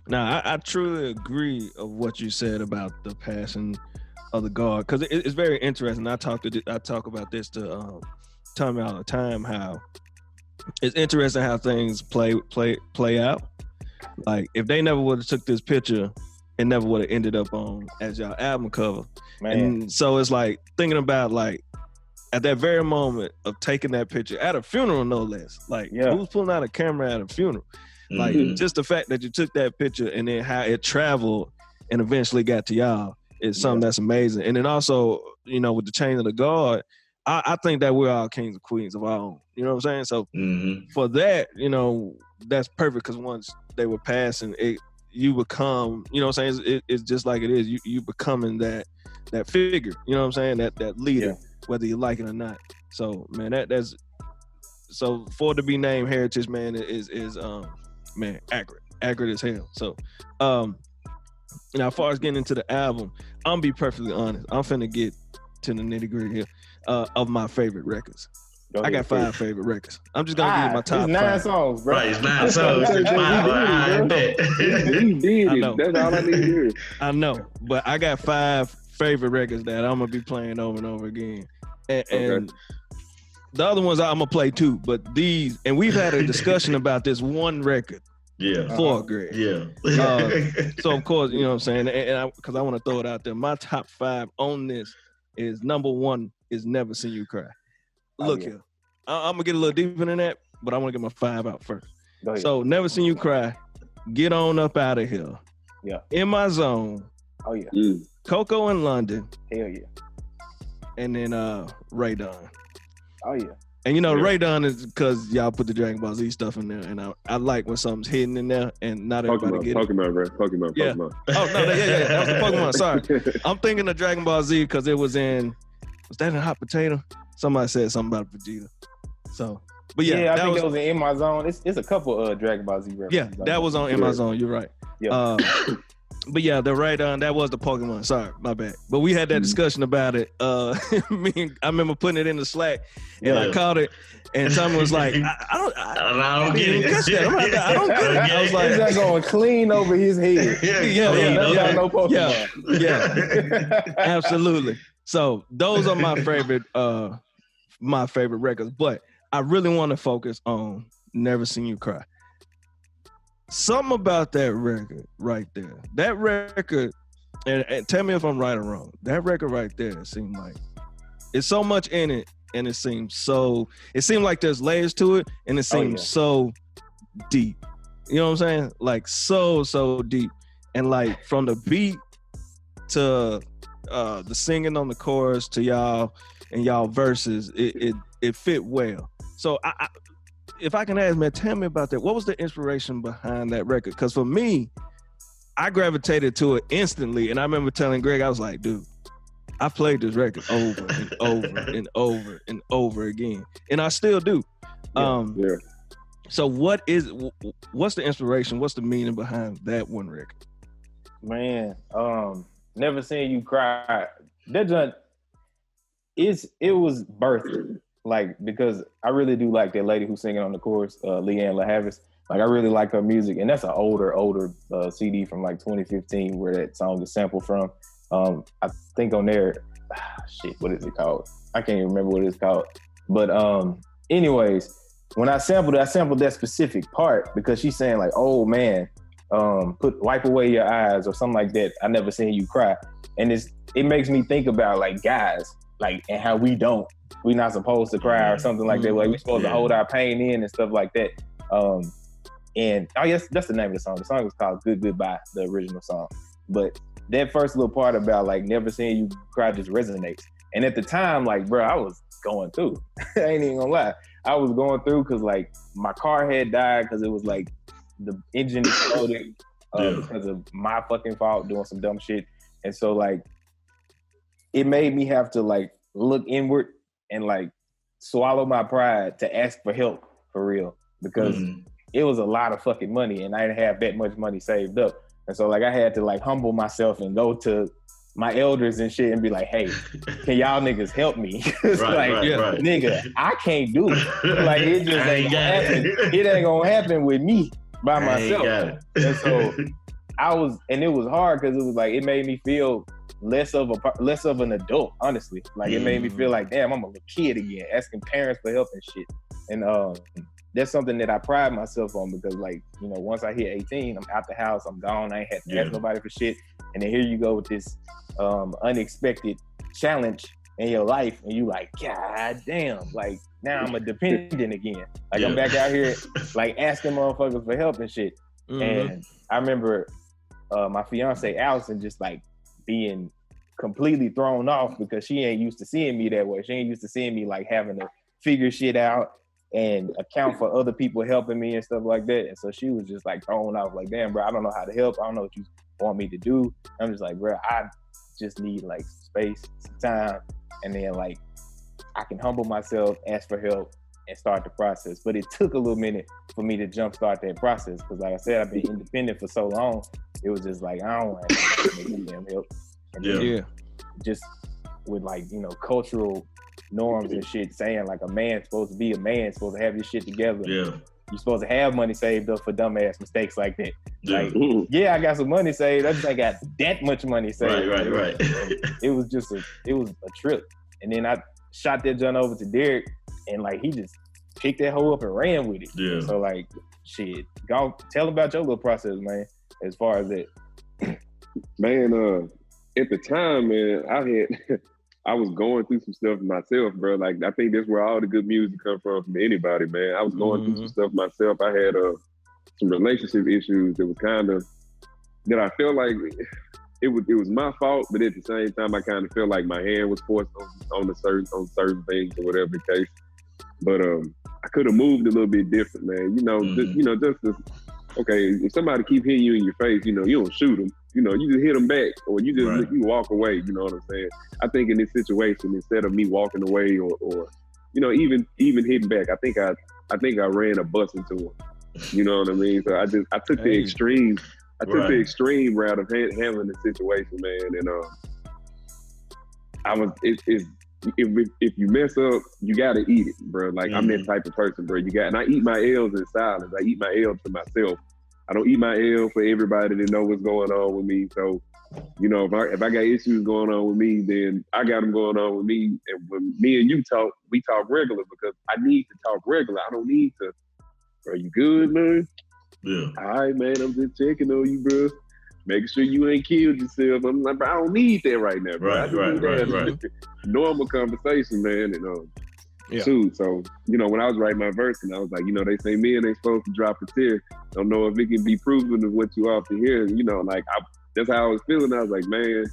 Now, I truly agree of what you said about the passing of the guard, because it's very interesting. I talk about this to Tommy all the time, how it's interesting how things play out. Like, if they never would have took this picture, it never would have ended up on as y'all album cover. Man. And so it's like thinking about like at that very moment of taking that picture at a funeral, no less. Like who's pulling out a camera at a funeral? Like just the fact that you took that picture and then how it traveled and eventually got to y'all is something that's amazing. And then also, you know, with the chain of the guard, I think that we're all kings and queens of our own. You know what I'm saying? So for that, you know, that's perfect, because once they were passing, you become, you know what I'm saying? It's just like it is. You becoming that figure, you know what I'm saying? That leader, whether you like it or not. So man, that's so for it to be named Heritage, man, is man, accurate as hell. So now as far as getting into the album, I'm gonna be perfectly honest. I'm finna get to the nitty gritty here of my favorite records. I got 5 favorite records. I'm just gonna give you my top 9 5. songs, bro. Right, it's 9 songs. He did it. That's all I need to hear. I know, but I got 5 favorite records that I'm gonna be playing over and over again. And the other ones I'm gonna play too, but these, and we've had a discussion about this one record Fourth grade. Yeah. So of course, you know what I'm saying, and because I want to throw it out there, my top 5 on this is number 1 is Never Seen You Cry. Look here, I'm gonna get a little deeper than that, but I want to get my 5 out first. So Never Seen You Cry, Get On Up Out of Here. Yeah. In My Zone. Oh yeah. Coco in London. Hell yeah. And then Ray Don. Oh yeah. And you know, Ray Don is because y'all put the Dragon Ball Z stuff in there, and I like when something's hidden in there and not everybody get it. Pokemon, bro. Pokemon. Oh no, yeah. That was the Pokemon. Sorry, I'm thinking of Dragon Ball Z because it was in. Was that in Hot Potato? Somebody said something about Vegeta. So, but I think it was in My Zone. It's a couple Dragon Ball Z references. Yeah, that was on In My Zone. You're right. Yeah. But yeah, the Ray Don, that was the Pokemon. Sorry, my bad. But we had that discussion about it. I remember putting it in the Slack, and I caught it, and Tommy was like, "I don't get it. I don't get it." I was like, "He's not going clean over his head." No Pokemon. Yeah, absolutely. So those are my favorite records. But I really want to focus on Never Seen You Cry. Something about that record right there. That record, and tell me if I'm right or wrong. That record right there seemed like it's so much in it, and it seemed like there's layers to it, and it seems so deep. You know what I'm saying? Like so deep. And like from the beat to the singing on the chorus to y'all and y'all verses, it fit well. So if I can ask, man, tell me about that. What was the inspiration behind that record? Because for me, I gravitated to it instantly. And I remember telling Greg, I was like, dude, I played this record over and over and over and over again. And I still do. So what's the inspiration? What's the meaning behind that one record? Man, Never Seen You Cry. That joint, it was birthed. Like, because I really do like that lady who's singing on the chorus, Nelly and Ludacris. Like, I really like her music, and that's an older CD from like 2015 where that song is sampled from. I think on there, what is it called? I can't even remember what it's called. But anyways, when I sampled that specific part because she's saying like, "Oh man, wipe away your eyes" or something like that. I never seen you cry, and it makes me think about like guys, like, and how we're not supposed to cry or something like that. Like we're supposed to hold our pain in and stuff like that. And yes, that's the name of the song. The song was called "Good Goodbye," the original song. But that first little part about like never seeing you cry just resonates. And at the time, like, bro, I was going through. I ain't even gonna lie. I was going through because like my car had died because it was like the engine exploded because of my fucking fault doing some dumb shit. And so like it made me have to like look inward and like swallow my pride to ask for help for real because it was a lot of fucking money and I didn't have that much money saved up. And so like I had to like humble myself and go to my elders and shit and be like, "Hey, can y'all niggas help me?" Nigga, I can't do it. Like it just ain't gonna happen. It ain't gonna happen with me by myself. And so it was hard because it was like it made me feel less of an adult, honestly. Like it made me feel like, damn, I'm a little kid again, asking parents for help and shit. And that's something that I pride myself on because, like, you know, once I hit 18, I'm out the house, I'm gone, I ain't had to ask nobody for shit. And then here you go with this unexpected challenge in your life, and you like, God damn, like now I'm a dependent again. Like I'm back out here, like asking motherfuckers for help and shit. And I remember my fiance Allison just like being completely thrown off because she ain't used to seeing me that way. She ain't used to seeing me like having to figure shit out and account for other people helping me and stuff like that. And so she was just like thrown off, like, damn, bro, I don't know how to help. I don't know what you want me to do. I'm just like, bro, I just need like space, some time, and then like I can humble myself, ask for help, and start the process. But it took a little minute for me to jumpstart that process because, like I said, I've been independent for so long. It was just like I don't want to damn help. And then just with like, you know, cultural norms and shit saying like a man's supposed to be a man, supposed to have your shit together. You're supposed to have money saved up for dumbass mistakes like that. Like, I got some money saved. I just ain't got that much money saved. Right. It was a trip. And then I shot that joint over to Derek, and like he just picked that hoe up and ran with it. So like shit, go tell about your little process, man. As far as that, man, at the time, man, I was going through some stuff myself, bro. Like, I think that's where all the good music come from anybody, man. I was going through some stuff myself. I had some relationship issues that was kind of, that I felt like it was my fault, but at the same time, I kind of felt like my hand was forced on certain things or whatever the case. But I could have moved a little bit different, man. Okay, if somebody keep hitting you in your face, you don't shoot them. You just hit them back, or you just you walk away. You know what I'm saying? I think in this situation, instead of me walking away or even hitting back, I think I ran a bus into him. You know what I mean? So I took the extreme. I took the extreme route of handling the situation, man. And if you mess up, you gotta eat it, bro. Like I'm that type of person, bro. And I eat my L's in silence. I eat my L to myself. I don't eat my L for everybody to know what's going on with me. So, if I got issues going on with me, then I got them going on with me. And when me and you talk, we talk regular because I need to talk regular. I don't need to. Are you good, man? Yeah. All right, man. I'm just checking on you, bro. Making sure you ain't killed yourself. I'm like, bro, I don't need that right now, bro. Right. Normal conversation, man. And shoot. So, when I was writing my verse, and I was like, they say men ain't supposed to drop a tear. Don't know if it can be proven of what you off to hear. That's how I was feeling. I was like, man,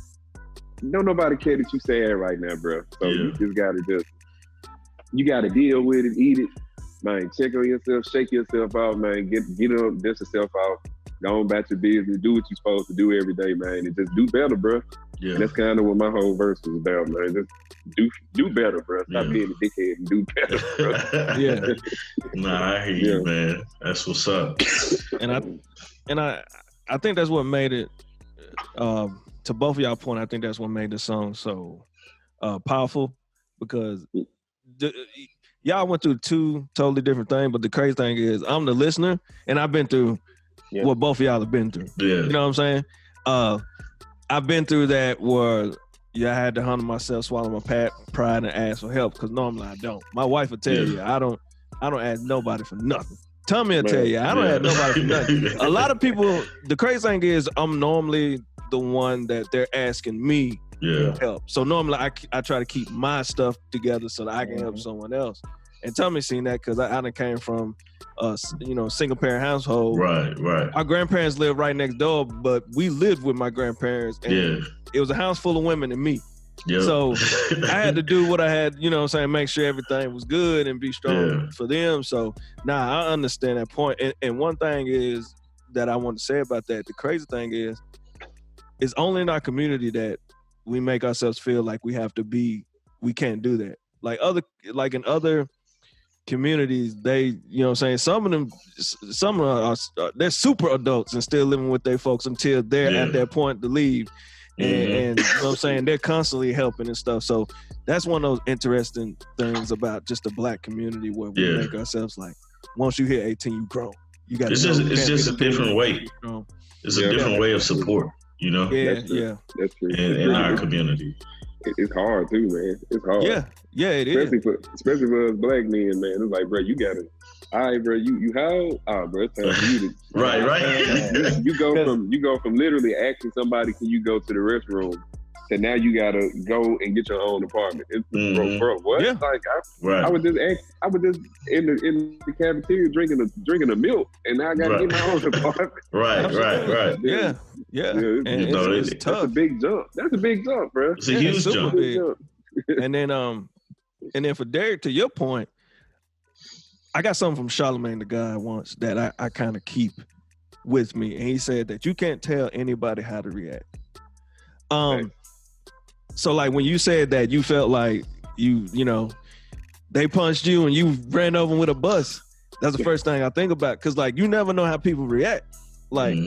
don't nobody care that you sad right now, bro. So you just gotta deal with it, eat it. Man, check on yourself, shake yourself out, man. Get up, dust yourself out. Go on about your business. Do what you're supposed to do every day, man. And just do better, bro. Yeah. And that's kind of what my whole verse was about, man. Just do better, bro. Stop being a dickhead and do better, bro. Yeah. Nah, I hear you, man. That's what's up. And I think that's what made it, to both of y'all point, I think that's what made the song so powerful, because y'all went through two totally different things, but the crazy thing is I'm the listener and I've been through what both of y'all have been through. Yeah. You know what I'm saying? I've been through that where I had to handle myself, swallow my pride, and ask for help, because normally I don't. My wife will tell you I don't ask nobody for nothing. Tommy will tell you I don't ask nobody for nothing. A lot of people, the crazy thing is I'm normally the one that they're asking me for help. So normally I try to keep my stuff together so that I can help someone else. And Tommy seen that because I done came from a single parent household. Right. Our grandparents lived right next door, but we lived with my grandparents, and it was a house full of women and me. Yep. So I had to do what I had, make sure everything was good and be strong for them. So I understand that point. And one thing is that I want to say about that, the crazy thing is, it's only in our community that we make ourselves feel like we we can't do that. Like in other communities, they, some of them are they're super adults and still living with their folks until they're at that point to leave. And they're constantly helping and stuff. So that's one of those interesting things about just the Black community, where we make ourselves like, once you hit 18, you grown. You got. It's just a different way. It's a different way of support. That's true. In our community. It's hard too, man. It's hard. Yeah, it especially for us Black men, man. It's like, bro, you gotta. All right, bro, you how? Oh, bro, it's time for you to. Right. You go from literally asking somebody, can you go to the restroom, to now you gotta go and get your own apartment. Bro, what? Yeah. Like I would just in the cafeteria drinking a milk, and now I gotta get my own apartment. Right. Yeah. And it's tough. That's a big jump. That's a big jump, bro. It's a huge jump. And then for Derek, to your point, I got something from Charlamagne the God once that I kind of keep with me, and he said that you can't tell anybody how to react. So like when you said that you felt like they punched you and you ran over with a bus, that's the first thing I think about, because like you never know how people react. Like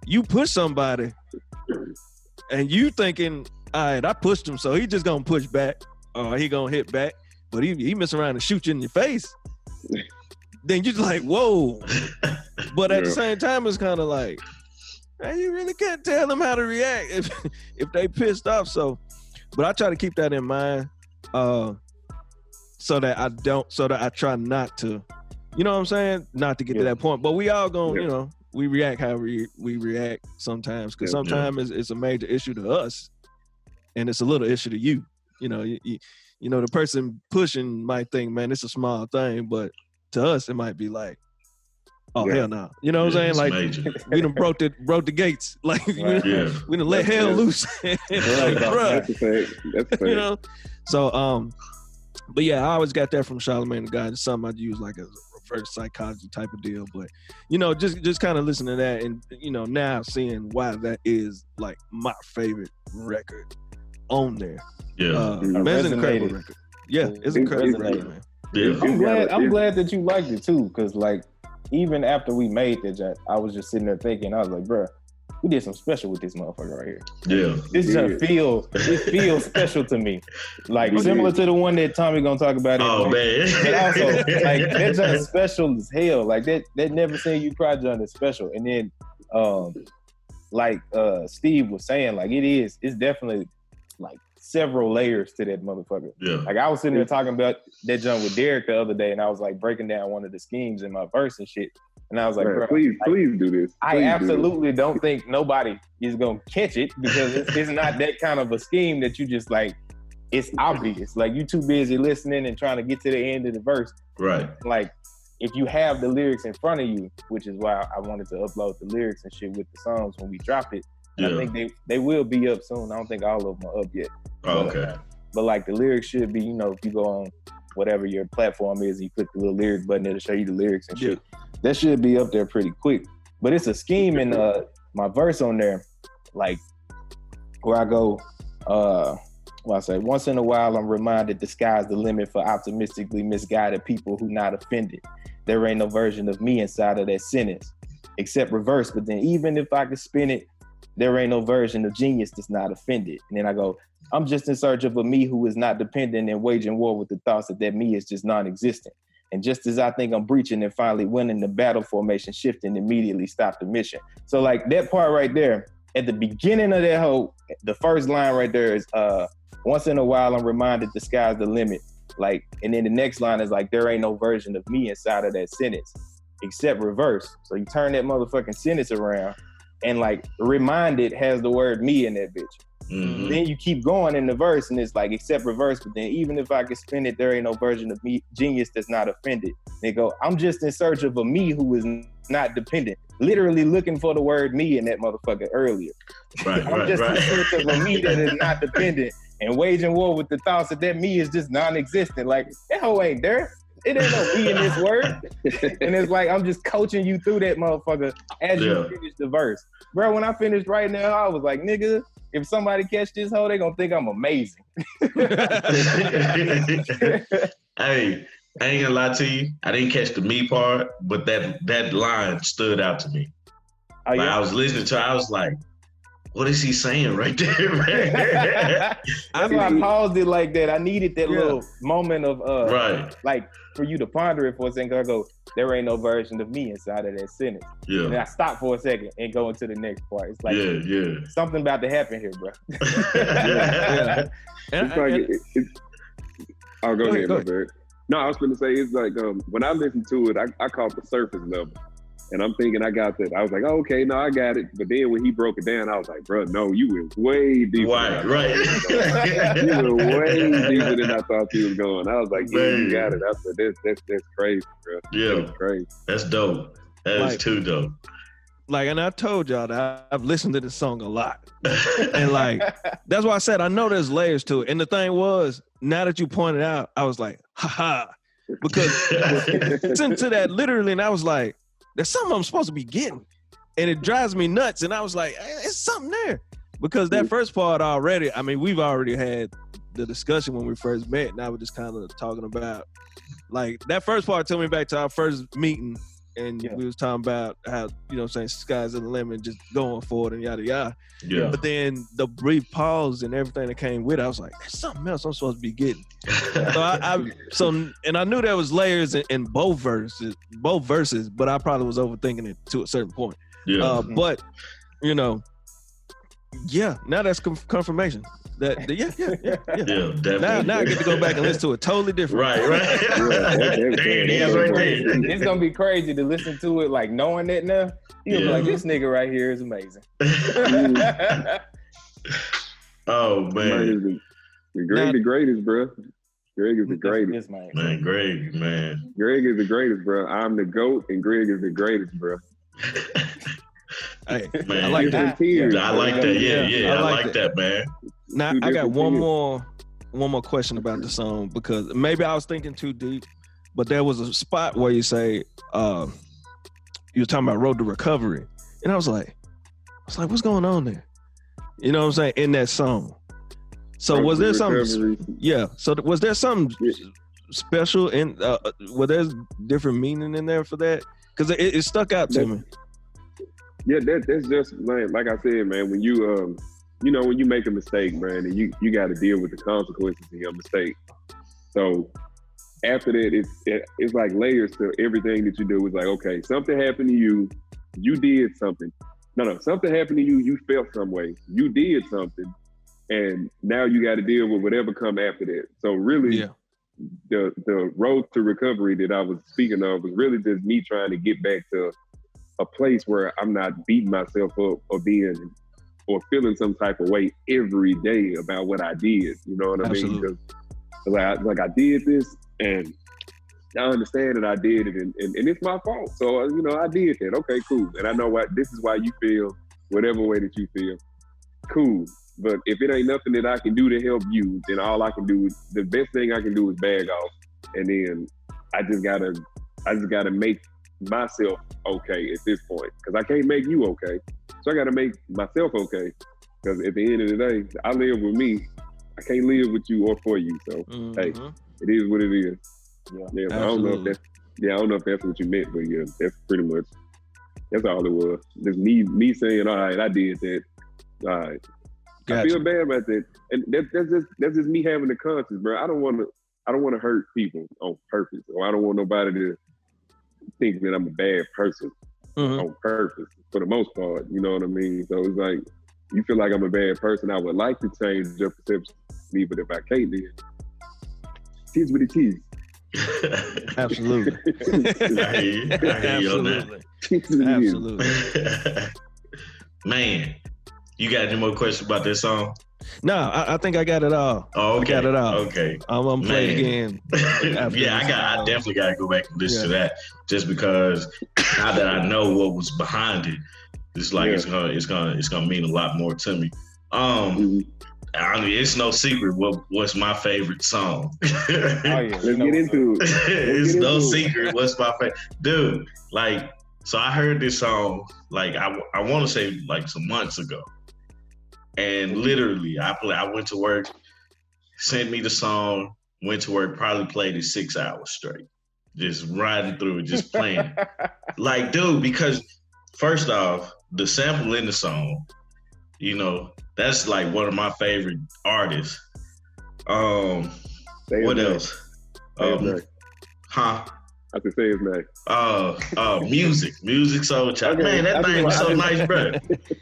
you push somebody and you thinking, all right, I pushed him, so he just gonna push back or he gonna hit back, but he mess around and shoot you in your face. Then you're like, whoa. But at the same time, it's kind of like, man, you really can't tell them how to react if they pissed off. So, but I try to keep that in mind, so that I try not to You know what I'm saying? Not to get to that point, but we all going, you know, we react how we react sometimes, because sometimes it's a major issue to us, and it's a little issue to you. You know, you know, the person pushing might think, man, it's a small thing, but to us it might be like, oh hell no. You know what I'm saying? Like major. We done broke the gates. Like we done let hell loose. Like, that's the thing. You know? So but yeah, I always got that from Charlamagne the God. It's something I'd use like as a reverse psychology type of deal. But you know, just kind of listening to that, and you know, now seeing why that is like my favorite record on there. Man, it's an incredible record. Yeah, it's an incredible record, man. Yeah. I'm glad that you liked it too, because like even after we made that, I was just sitting there thinking, I was like, bruh, we did some special with this motherfucker right here. Yeah. This just feels special to me. Like similar to the one that Tommy gonna talk about. Oh man. But also, like that's just special as hell. Like that Never Seen You Cry John is special. And then like Steve was saying, like it's definitely like several layers to that motherfucker. Yeah. Like I was sitting there talking about that jump with Derek the other day, and I was like breaking down one of the schemes in my verse and shit. And I was like, bro, please do this. I absolutely don't think nobody is gonna catch it, because it's not that kind of a scheme that you just like, it's obvious. Like you too busy listening and trying to get to the end of the verse. Right. Like if you have the lyrics in front of you, which is why I wanted to upload the lyrics and shit with the songs when we drop it. I think they will be up soon. I don't think all of them are up yet. Oh, okay. But like the lyrics should be, you know, if you go on whatever your platform is, you click the little lyric button, it'll show you the lyrics and shit. That should be up there pretty quick. But it's a scheme in my verse on there, like where I go, I say, once in a while I'm reminded the sky's the limit for optimistically misguided people who not offended. There ain't no version of me inside of that sentence, except reverse. But then even if I could spin it, there ain't no version of genius that's not offended. And then I go, I'm just in search of a me who is not dependent and waging war with the thoughts that me is just non-existent. And just as I think I'm breaching and finally winning the battle formation, shifting immediately stop the mission. So like that part right there, at the beginning of that whole, the first line right there is, once in a while I'm reminded the sky's the limit. Like, and then the next line is like, there ain't no version of me inside of that sentence, except reverse. So you turn that motherfucking sentence around, and like reminded has the word me in that bitch. Mm-hmm. Then you keep going in the verse and it's like, except reverse, but then even if I can spin it, there ain't no version of me, genius that's not offended. They go, I'm just in search of a me who is not dependent. Literally looking for the word me in that motherfucker earlier. Right, I'm just in search of a me that is not dependent and waging war with the thoughts that me is just non-existent. Like, that hoe ain't there. It ain't no me in this word. And it's like, I'm just coaching you through that motherfucker as you finish the verse. Bro, when I finished right now, I was like, nigga, if somebody catch this hoe, they gonna think I'm amazing. Hey, I ain't gonna lie to you. I didn't catch the me part, but that line stood out to me. Oh, yeah? I was listening to it, I was like, what is he saying right there, man? That's why I paused it like that. I needed that little moment of like for you to ponder it for a second. I go, there ain't no version of me inside of that sentence. Yeah. And I stop for a second and go into the next part. It's like something about to happen here, bro. It's like I'll go ahead, man. No, I was going to say, it's like when I listened to it, I caught the surface level. And I'm thinking I got that. I was like, oh, okay, no, I got it. But then when he broke it down, I was like, bro, no, you went way deeper. Right. You went way deeper than I thought you was going. I was like, yeah, you got it. I said, that's crazy, bro. Yeah. That's crazy. That's dope. That is too dope. Like, and I told y'all that I've listened to this song a lot. And like, that's why I said, I know there's layers to it. And the thing was, now that you pointed out, I was like, haha. Because listen to that literally, and I was like, there's something I'm supposed to be getting. And it drives me nuts. And I was like, it's something there. Because that first part already, I mean, we've already had the discussion when we first met. Now we're just kind of talking about, like, that first part took me back to our first meeting. And we was talking about how, you know what I'm saying, sky's the limit, just going for it and yada yada. Yeah. But then the brief pause and everything that came with it, I was like, there's something else I'm supposed to be getting. And I knew there was layers in both verses, but I probably was overthinking it to a certain point. Yeah. But, you know, Yeah, now that's confirmation. Yeah, definitely. Now I get to go back and listen to it totally different. Right. There it is, right there. It's gonna be crazy to listen to it like knowing that now. You'll be like, this nigga right here is amazing. Oh man, Greg the greatest, bro. Greg is the greatest. Man, Greg, man. Greg is the greatest, bro. I'm the GOAT, and Greg is the greatest, bro. Hey, man, I like that. I like that. Yeah, I like that, man. Now I got one more question about the song, because maybe I was thinking too deep, but there was a spot where you say you were talking about Road to Recovery, and I was like, what's going on there? You know what I'm saying, in that song. So was there something? Yeah. So was there something special in? Was there different meaning in there for that? Because it stuck out to me. Yeah, that's just like I said, man. When you when you make a mistake, man, and you got to deal with the consequences of your mistake. So after that, it's like layers to everything that you do. It's like, okay, something happened to you, you did something. No, something happened to you, you felt some way. You did something, and now you got to deal with whatever come after that. So really, the road to recovery that I was speaking of was really just me trying to get back to a place where I'm not beating myself up or feeling some type of way every day about what I did. You know what I mean? Because like I did this, and I understand that I did it, and it's my fault. So I did that. Okay, cool. And I know this is why you feel whatever way that you feel. Cool. But if it ain't nothing that I can do to help you, then all I can do is, the best thing I can do is bag off, and then I just gotta make myself okay at this point, because I can't make you okay. So I gotta make myself okay, because at the end of the day, I live with me. I can't live with you or for you. So hey, it is what it is. Yeah, I don't know if that's what you meant, but yeah, that's pretty much, that's all it was. Just me saying, all right, I did that. All right. Gotcha. I feel bad about that, and that's just me having the conscience, bro. I don't want to hurt people on purpose, or I don't want nobody to think that I'm a bad person on purpose. For the most part, you know what I mean. So it's like, you feel like I'm a bad person, I would like to change your perception of me, but if I can't, then tis what it is. Absolutely. I hear you on that. Absolutely. Man, you got any more questions about this song? No, I think I got it all. Oh, okay. I got it all. Okay. I'm gonna play it again. I definitely gotta go back and listen to that, just because now that I know what was behind it, it's like it's gonna mean a lot more to me. I mean, it's no secret what's my favorite song. Let's get into it. It's no secret what's my favorite, dude. Like, so I heard this song like I want to say like some months ago. And literally, I went to work, sent me the song, went to work, probably played it 6 hours straight. Just riding through it, just playing. Like, dude, because first off, the sample in the song, that's like one of my favorite artists. What else? I can say his name. Music Soul Child. Okay. Man, that thing was so nice, bro.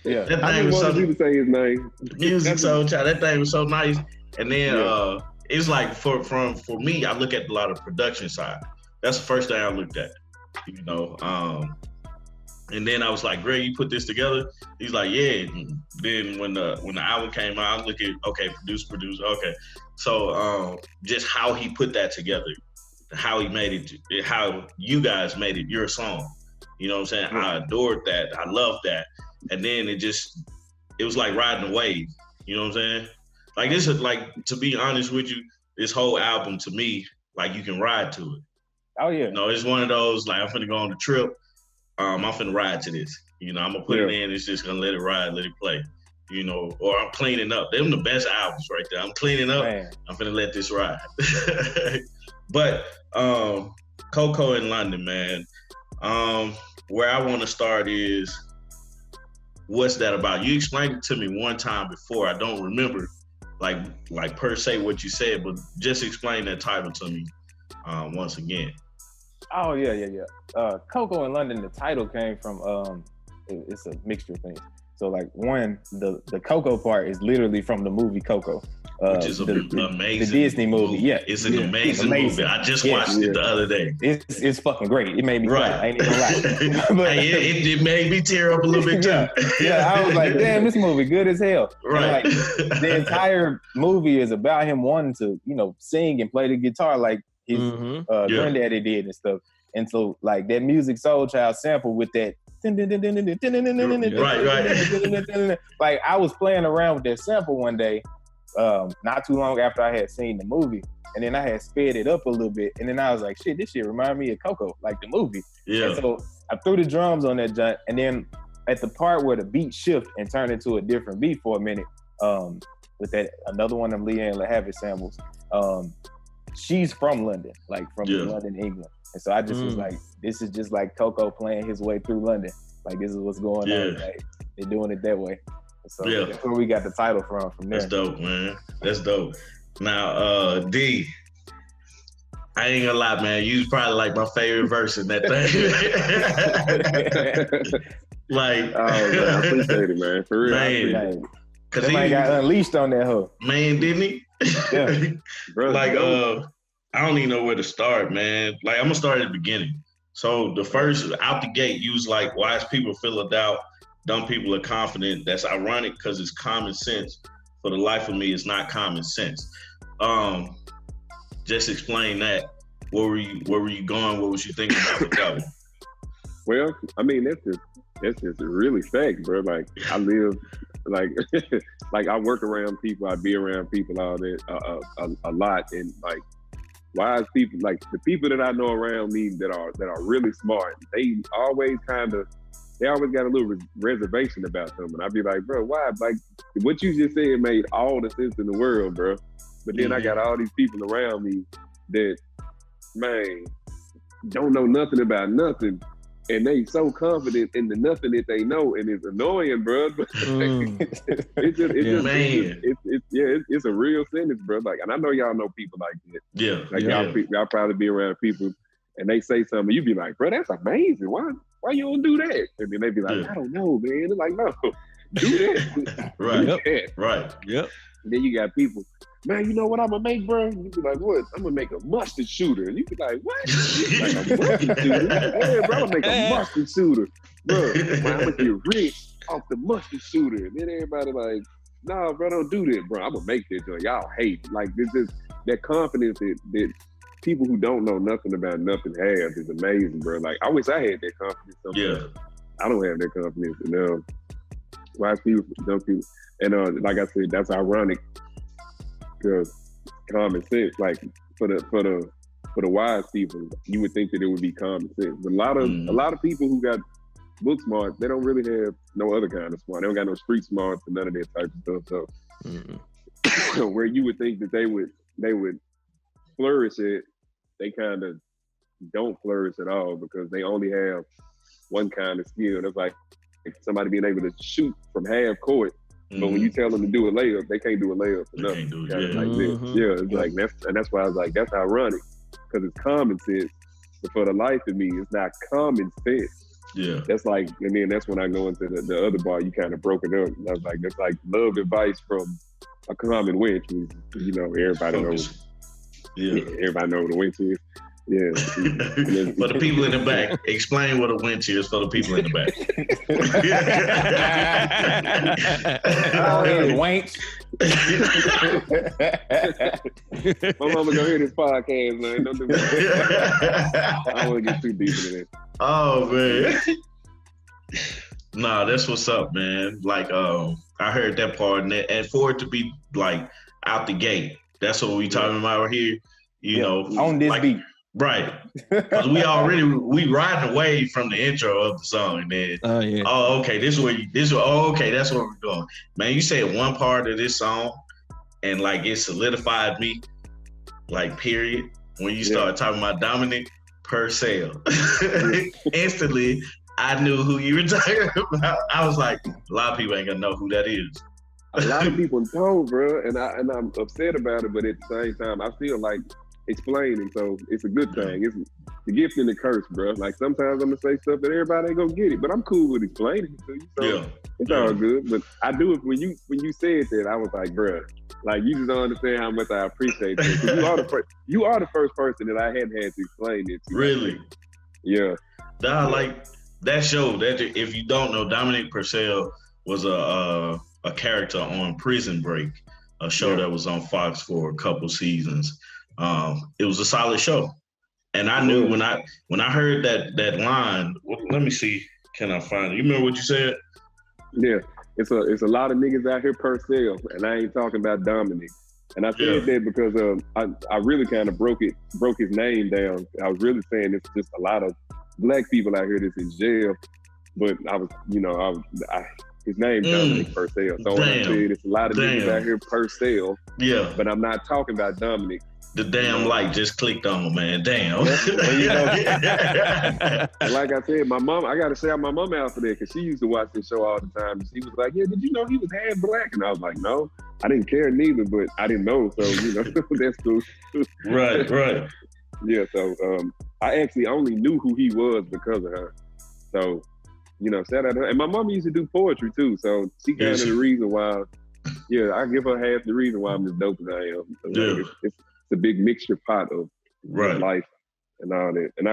Yeah, that thing was so. You to say his name. Music Soul Child. That thing was so nice. And then it's like for me, I look at a lot of production side. That's the first thing I looked at. And then I was like, Greg, you put this together? He's like, yeah. Then when the album came out, I look at produce. Okay, so just how he put that together. How he made it, how you guys made it your song. You know what I'm saying? I adored that. I loved that. And then it was like riding a wave. You know what I'm saying? Like, this is like, to be honest with you, this whole album to me, like, you can ride to it. Oh yeah. It's one of those, like, I'm finna go on the trip. I'm finna ride to this. I'm gonna put it in. It's just gonna let it ride, let it play. Or I'm cleaning up. Them the best albums right there. I'm cleaning up. Man. I'm finna let this ride. But Coco in London, man. Where I want to start is, what's that about? You explained it to me one time before. I don't remember, like per se what you said, but just explain that title to me once again. Oh yeah. Coco in London. The title came from it's a mixture of things. So like the Coco part is literally from the movie Coco. Which is amazing. The Disney movie. Yeah. It's an amazing movie. I just watched it the other day. It's fucking great. It made me cry. I ain't even gonna lie. But it made me tear up a little bit too. Yeah, I was like, damn, this movie good as hell. Right. And like, the entire movie is about him wanting to, sing and play the guitar like his granddaddy did and stuff. And so like that Music Soul Child sample with that right. Like I was playing around with that sample one day, not too long after I had seen the movie, and then I had sped it up a little bit, and then I was like, shit, this shit remind me of Coco, like the movie. Yeah. And so I threw the drums on that joint, and then at the part where the beat shift and turned into a different beat for a minute, with that another one of them Leanne LaHavage samples, she's from London, like from London, England. And so I just was like, this is just like Coco playing his way through London. Like this is what's going on. Like they're doing it that way. So that's where we got the title from there. That's dope, man. That's dope. Now, D, I ain't gonna lie, man. You was probably like my favorite verse in that thing. Like, oh man, I appreciate it, man. For real, man. Cause he got unleashed on that hook. Man, didn't he? Yeah. Like, I don't even know where to start, man. Like, I'm gonna start at the beginning. So the first out the gate, you was like, wise people feel a doubt, dumb people are confident. That's ironic because it's common sense. For the life of me, it's not common sense. Just explain that. Where were you going? What was you thinking about with that one? Well, I mean, that's just really fact, bro. Like I live, like, like I work around people, I be around people all that a lot, and like wise people, like the people that I know around me that are really smart, they always got a little reservation about something. I'd be like, bro, why? Like what you just said made all the sense in the world, bro. But then I got all these people around me that, man, don't know nothing about nothing. And they so confident in the nothing that they know, and it's annoying, bro. It's a real sentence, bro. Like, and I know y'all know people like that. Yeah. Like y'all probably be around people, and they say something, you be like, bro, that's amazing. Why you don't do that? And then they be like, I don't know, man. They're like, no, do that. Right. Do that. Right. Yep. And then you got people, man, you know what I'm gonna make, bro? You be like, what? I'm gonna make a mustard shooter. And you be like, what? Like a mustard shooter? Yeah, bro, I'm gonna make a mustard shooter. Bro, man, I'm gonna get rich off the mustard shooter. And then everybody like, nah, bro, don't do that, bro. I'm gonna make this joint. Y'all hate. Like, this is that confidence that people who don't know nothing about nothing have is amazing, bro. Like, I wish I had that confidence sometimes. Yeah. I don't have that confidence. And wise people, dumb people. And like I said, that's ironic because common sense, like for the wise people, you would think that it would be common sense. But a lot of people who got book smart, they don't really have no other kind of smart. They don't got no street smarts and none of that type of stuff. So where you would think that they would flourish at, they kind of don't flourish at all because they only have one kind of skill. That's like somebody being able to shoot from half court. But when you tell them to do a layup, they can't do a layup for nothing. That's why I was like, that's ironic, because it's common sense. But for the life of me, it's not common sense. Yeah. That's like, and then that's when I go into the other bar, you kind of broke it up. And I was like, that's like love advice from a common wench, which, everybody knows. Yeah. Everybody knows what a wench is. Yeah. For the people in the back, explain what a winch is for the people in the back. Wanks. My mama gonna hear this podcast, man. Don't do that. I don't want to get too deep into it. Oh man. Nah, that's what's up, man. Like, I heard that part, and for it to be like out the gate, that's what we talking about right here. You know, on this beat. Right, because we riding away from the intro of the song, and then okay, that's where we're going, man. You said one part of this song, and like it solidified me, like period. When you started talking about Dominic Purcell, instantly I knew who you were talking about. I was like, a lot of people ain't gonna know who that is. A lot of people don't, bro, and I'm upset about it, but at the same time, I feel like explaining, so it's a good thing. the gift and the curse, bro. Like sometimes I'm gonna say stuff that everybody ain't gonna get it, but I'm cool with explaining it to you. So it's all good. But I do it when you said that, I was like, bro, like you just don't understand how much I appreciate that. You are the first person that I hadn't had to explain it to. Really? Yeah. Like that show. That if you don't know, Dominic Purcell was a character on Prison Break, a show that was on Fox for a couple seasons. It was a solid show. And I knew when I heard that line, let me see, can I find it? You remember what you said? Yeah, it's a lot of niggas out here per se, and I ain't talking about Dominic. And I said that because I really kind of broke his name down. I was really saying it's just a lot of black people out here that's in jail, but his name Dominic Purcell. So when I said it's a lot of niggas out here per se, but I'm not talking about Dominic. The damn light just clicked on, man. Damn. And like I said, my mom, I got to shout my mom out for that because she used to watch this show all the time. And she was like, yeah, did you know he was half black? And I was like, no, I didn't care neither, but I didn't know. So, that's cool. Right. Yeah, so I actually only knew who he was because of her. So, shout out to her. And my mom used to do poetry too. So she kind of the reason why, I give her half the reason why I'm as dope as I am. It's a big mixture pot of life and all that. And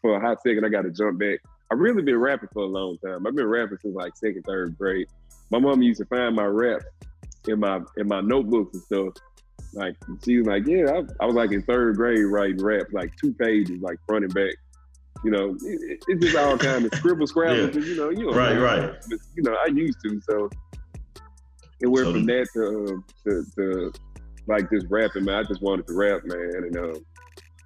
for a hot second, I got to jump back. I've really been rapping for a long time. I've been rapping since like 2nd, 3rd grade. My mom used to find my raps in my notebooks and stuff. Like she was like, I was like in 3rd grade writing raps, like 2 pages, like front and back. It's just all kind of scribble scrabble. Right. But, I used to. So it went from that to like just rapping, man. I just wanted to rap, man, and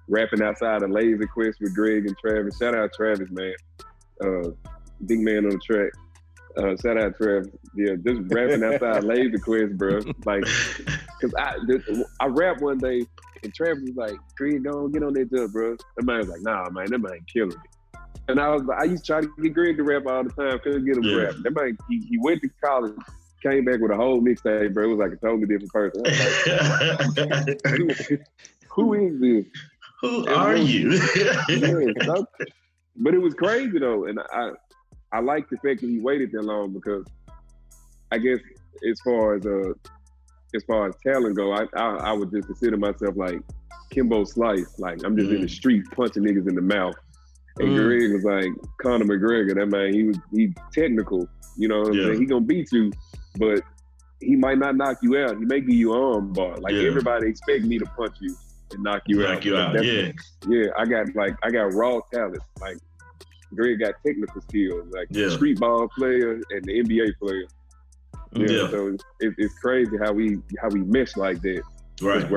rapping outside of Lazy Quest with Greg and Travis. Shout out Travis, man. Big man on the track. Shout out Travis. Yeah, just rapping outside Lazy Quest, bro. Like, cause I rapped one day and Travis was like, "Greg, go on, get on that dub, bro." That man was like, "Nah, man, that man killing me." And I used to try to get Greg to rap all the time. Couldn't get him to rap. That man, he went to college. Came back with a whole mixtape, bro. It was like a totally different person. I was like, who is this? Who are you? But it was crazy though, and I like the fact that he waited that long because I guess as far as talent go, I would just consider myself like Kimbo Slice. Like I'm just in the street punching niggas in the mouth. And Greg was like Conor McGregor. That man, he technical. You know what I'm saying? He gonna beat you, but he might not knock you out. He may give you an arm bar. Like everybody expect me to punch you and knock you out. I got raw talent. Like Greg got technical skills. Like street ball player and the NBA player. So it's crazy how we mesh like that. Right.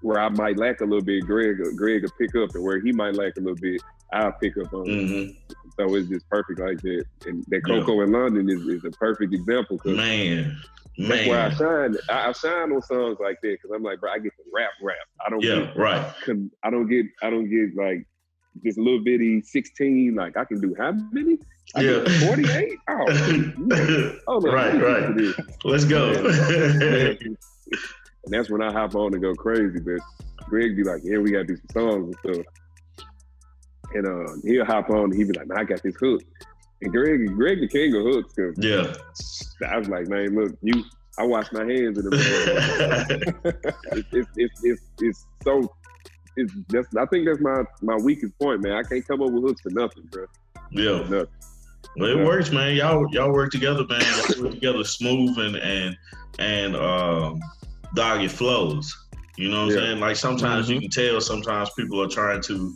Where I might lack a little bit, Greg will pick up, and where he might lack a little bit, I'll pick up on it. So it's just perfect like that. And that Coco in London is a perfect example. Man. That's where I shine. I shine on songs like that because I'm like, bro, I get to rap. I don't get like this little bitty 16. Like I can do how many? I get 48. Oh, right. Let's go. And that's when I hop on and go crazy. But Greg be like, yeah, we gotta do some songs and stuff. And he'll hop on and he'll be like, man, I got this hook. And Greg the king of hooks. I was like, man, look, I wash my hands in the I think that's my weakest point, man. I can't come up with hooks for nothing, bro. Well, it works, man. Y'all work together, man. Y'all work together smooth and dog, it flows. You know what I'm saying? Like sometimes you can tell sometimes people are trying to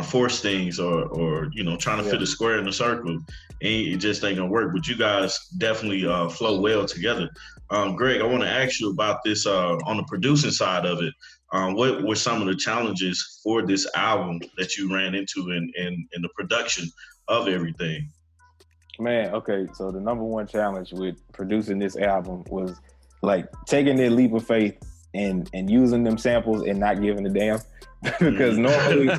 force things or trying to fit a square in a circle, and it just ain't gonna work. But you guys definitely flow well together. Greg, I want to ask you about this on the producing side of it. What were some of the challenges for this album that you ran into in the production of everything? Man, okay, so the number one challenge with producing this album was like taking that leap of faith and using them samples and not giving a damn. Because normally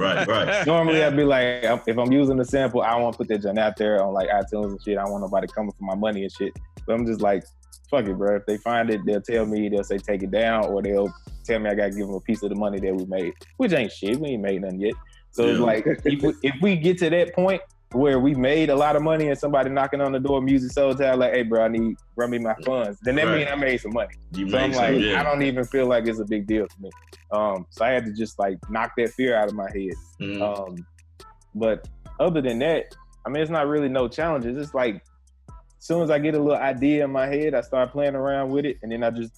I'd be like, if I'm using the sample, I don't want to put that junk out there on like iTunes and shit. I don't want nobody coming for my money and shit. But I'm just like, fuck it, bro. If they find it, they'll tell me, they'll say take it down, or they'll tell me I gotta give him a piece of the money that we made, which ain't shit. We ain't made nothing yet. So it's like, if we get to that point where we made a lot of money and somebody knocking on the door, Music Soul Town, like, hey, bro, run me my funds, then that means I made some money. I'm like, I don't even feel like it's a big deal to me. So I had to just like knock that fear out of my head. Mm-hmm. But other than that, I mean, it's not really no challenges. It's like, as soon as I get a little idea in my head, I start playing around with it, and then I just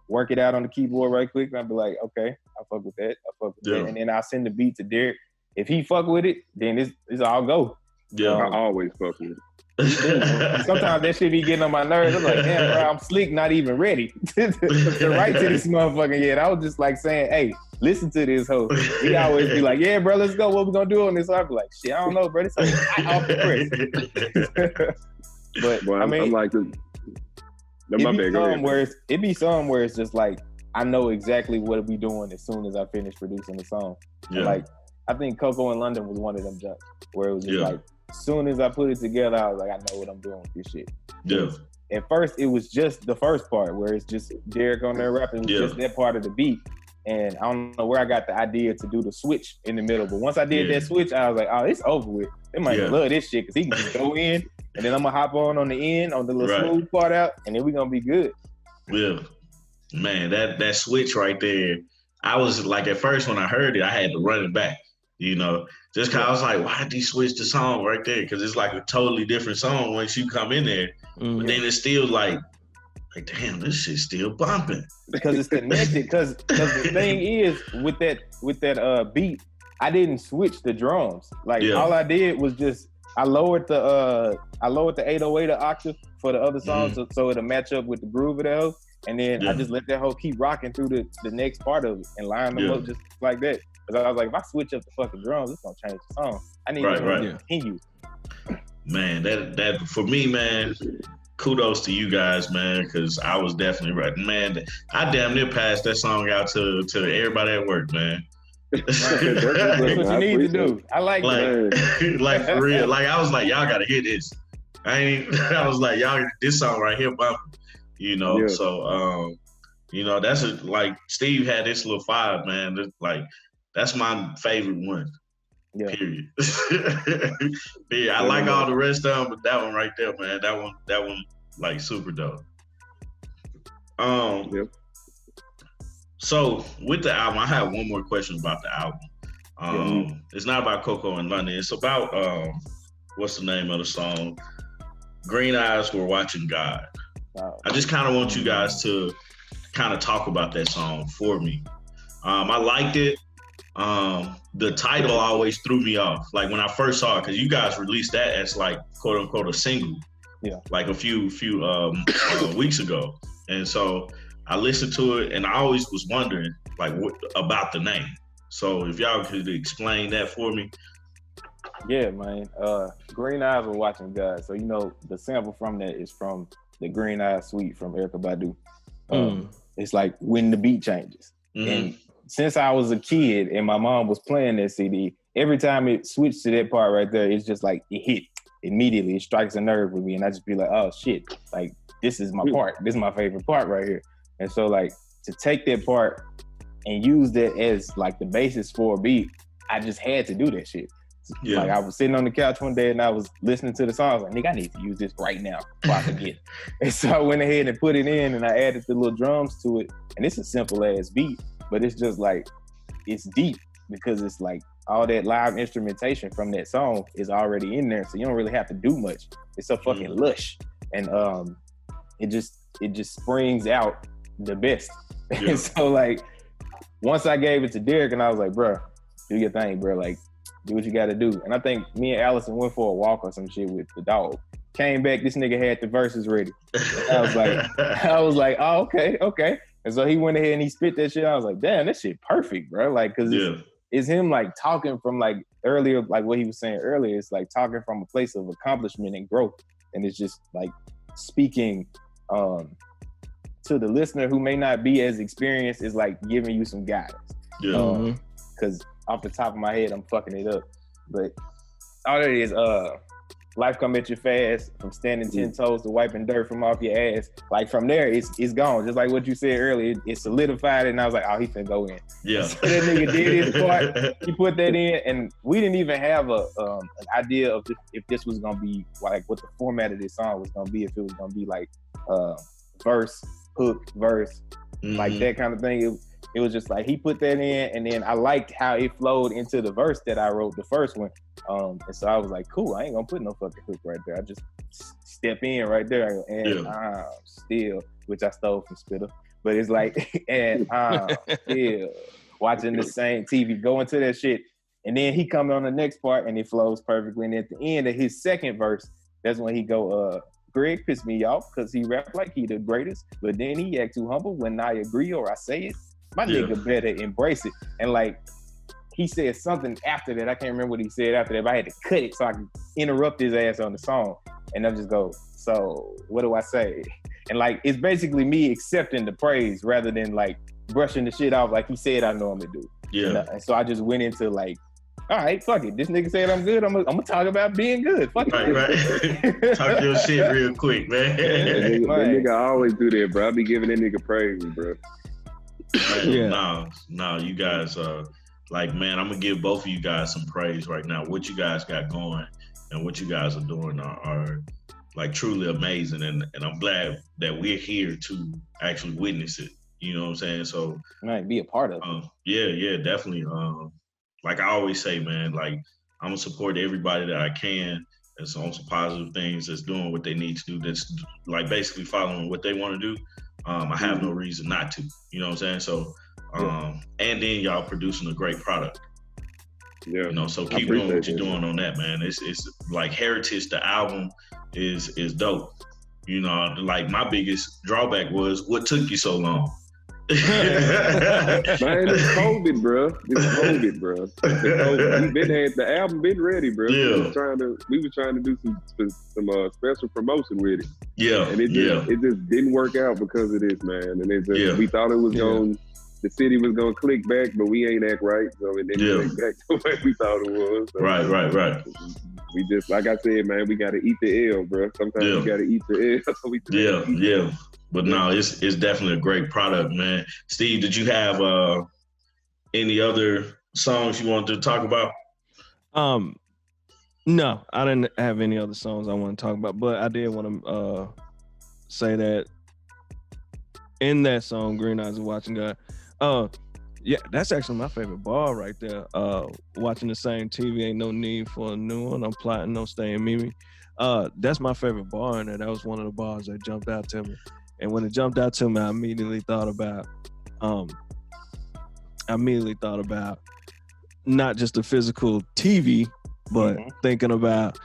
work it out on the keyboard right quick, and I'll be like, okay, I fuck with that, that, and then I'll send the beat to Derek. If he fuck with it, then it's all go. Yeah, I always fuck with it. Sometimes that shit be getting on my nerves. I'm like, damn, bro, I'm sleek, not even ready to write to this motherfucker yet. I was just like saying, hey, listen to this hoe. He always be like, yeah, bro, let's go. What we gonna do on this? So I'd be like, shit, I don't know, bro. This is off the press. But I mean, I'm like, it be some where it's just like, I know exactly what we doing as soon as I finish producing the song. Yeah. Like, I think Coco in London was one of them jumps where it was just like, as soon as I put it together, I was like, I know what I'm doing with this shit. Yeah. At first, it was just the first part where it's just Derek on there rapping, just that part of the beat. And I don't know where I got the idea to do the switch in the middle. But once I did that switch, I was like, oh, it's over with. They might love this shit because he can just go in and then I'm going to hop on the end, on the little smooth part out, and then we're going to be good. Yeah. Man, that switch right there, I was like, at first when I heard it, I had to run it back, you know, just because I was like, why did he switch the song right there? Because it's like a totally different song once you come in there. Mm-hmm. But then it's still like, damn, this shit's still bumping. Because it's connected. Because the thing is, with that beat, I didn't switch the drums. Like all I did was just I lowered the 808 an octave for the other songs so it'll match up with the groove of the hoe. And then I just let that hoe keep rocking through the next part of it and line them up just like that. Because I was like, if I switch up the fucking drums, it's gonna change the song. I need to continue. Man, that for me, man. Kudos to you guys, man, because I was definitely right. Man, I damn near passed that song out to everybody at work, man. That's what you need to do. I like that. Like for real. Like I was like, y'all gotta hear this. I was like, y'all, this song right here bumping. You know, so you know, that's like Steve had this little five, man. Like that's my favorite one. Yeah. Period. I like all the rest of them, but that one right there, man, that one like super dope. So with the album, I have one more question about the album. It's not about Coco in London. It's about what's the name of the song? Green Eyes Were Watching God. Wow. I just kind of want you guys to kind of talk about that song for me. I liked it. The title always threw me off. Like when I first saw it, because you guys released that as like quote unquote a single, like a few weeks ago, and so I listened to it, and I always was wondering like what about the name. So if y'all could explain that for me. Yeah, man. Green Eyes Were Watching God. So you know the sample from that is from the Green Eyes Suite from Erykah Badu. It's like when the beat changes, and since I was a kid and my mom was playing that CD, every time it switched to that part right there, it's just like it hit immediately. It strikes a nerve with me, and I just be like, oh shit, like this is my part. This is my favorite part right here. And so like to take that part and use that as like the basis for a beat, I just had to do that shit. Yeah. Like I was sitting on the couch one day and I was listening to the song. I was like, nigga, I need to use this right now before I forget. And so I went ahead and put it in and I added the little drums to it. And it's a simple ass beat, but it's just like, it's deep because it's like all that live instrumentation from that song is already in there. So you don't really have to do much. It's so fucking lush. And it just springs out the best. Yeah. And so like, once I gave it to Derek and I was like, bro, do your thing, bro. Like, do what you got to do. And I think me and Allison went for a walk or some shit with the dog. Came back, this nigga had the verses ready. I was like, oh, okay. And so he went ahead and he spit that shit. I was like, damn, that shit perfect, bro. Like, cause it's him like talking from like earlier, like what he was saying earlier. It's like talking from a place of accomplishment and growth. And it's just like speaking to the listener who may not be as experienced, is like giving you some guidance. Yeah. Cause off the top of my head, I'm fucking it up. But all it is, Life Come At You Fast, from standing 10 toes to wiping dirt from off your ass. Like from there, it's gone. Just like what you said earlier, it solidified it, and I was like, oh, he finna go in. Yeah. So that nigga did his part. He put that in, and we didn't even have an idea of if this was gonna be like what the format of this song was gonna be. If it was gonna be like verse, hook, verse, like that kind of thing. It was just like he put that in, and then I liked how it flowed into the verse that I wrote, the first one. And so I was like, cool, I ain't gonna put no fucking hook right there. I just step in right there and still, which I stole from Spitter. But it's like, and still watching the same TV, going to that shit. And then he come on the next part and it flows perfectly. And at the end of his second verse, that's when he go, Greg pissed me off because he rap like he the greatest, but then he act too humble when I agree or I say it. My nigga better embrace it. And like, he said something after that. I can't remember what he said after that, but I had to cut it so I could interrupt his ass on the song. And I just go, so what do I say? And like, it's basically me accepting the praise rather than like brushing the shit off like he said I normally do. Yeah. And so I just went into like, all right, fuck it. This nigga said I'm good. I'm gonna talk about being good. Fuck it. Right. Talk your shit real quick, man. That nigga always do that, bro. I be giving that nigga praise, bro. No, you guys, like, man, I'm gonna give both of you guys some praise right now. What you guys got going and what you guys are doing are like truly amazing, and I'm glad that we're here to actually witness it. You know what I'm saying? So, might be a part of it. Yeah, definitely. Like I always say, man, like I'm gonna support everybody that I can that's on some positive things, that's doing what they need to do, that's like basically following what they want to do. I have no reason not to, you know what I'm saying? So, and then y'all producing a great product. Yeah. You know, so keep doing what you're doing on that, man. It's like Heritage, the album is dope. You know, like my biggest drawback was what took you so long? Man, it's COVID, bro. The album been ready, bro. Yeah. We was trying to do some special promotion with it. Yeah. And it just didn't work out because of this, man. And it just, we thought it was the city was gonna click back, but we ain't act right. So it didn't click back the way we thought it was. So Right. We just, like I said, man, we gotta eat the L, bro. Sometimes we gotta eat the L. So But no, it's definitely a great product, man. Steve, did you have any other songs you wanted to talk about? No, I didn't have any other songs I want to talk about, but I did want to say that in that song, Green Eyes of Watching God, yeah, that's actually my favorite bar right there. Watching the same TV, ain't no need for a new one. I'm plotting, no staying Mimi. That's my favorite bar in there. That was one of the bars that jumped out to me. And when it jumped out to me, I immediately thought about not just the physical TV, but thinking about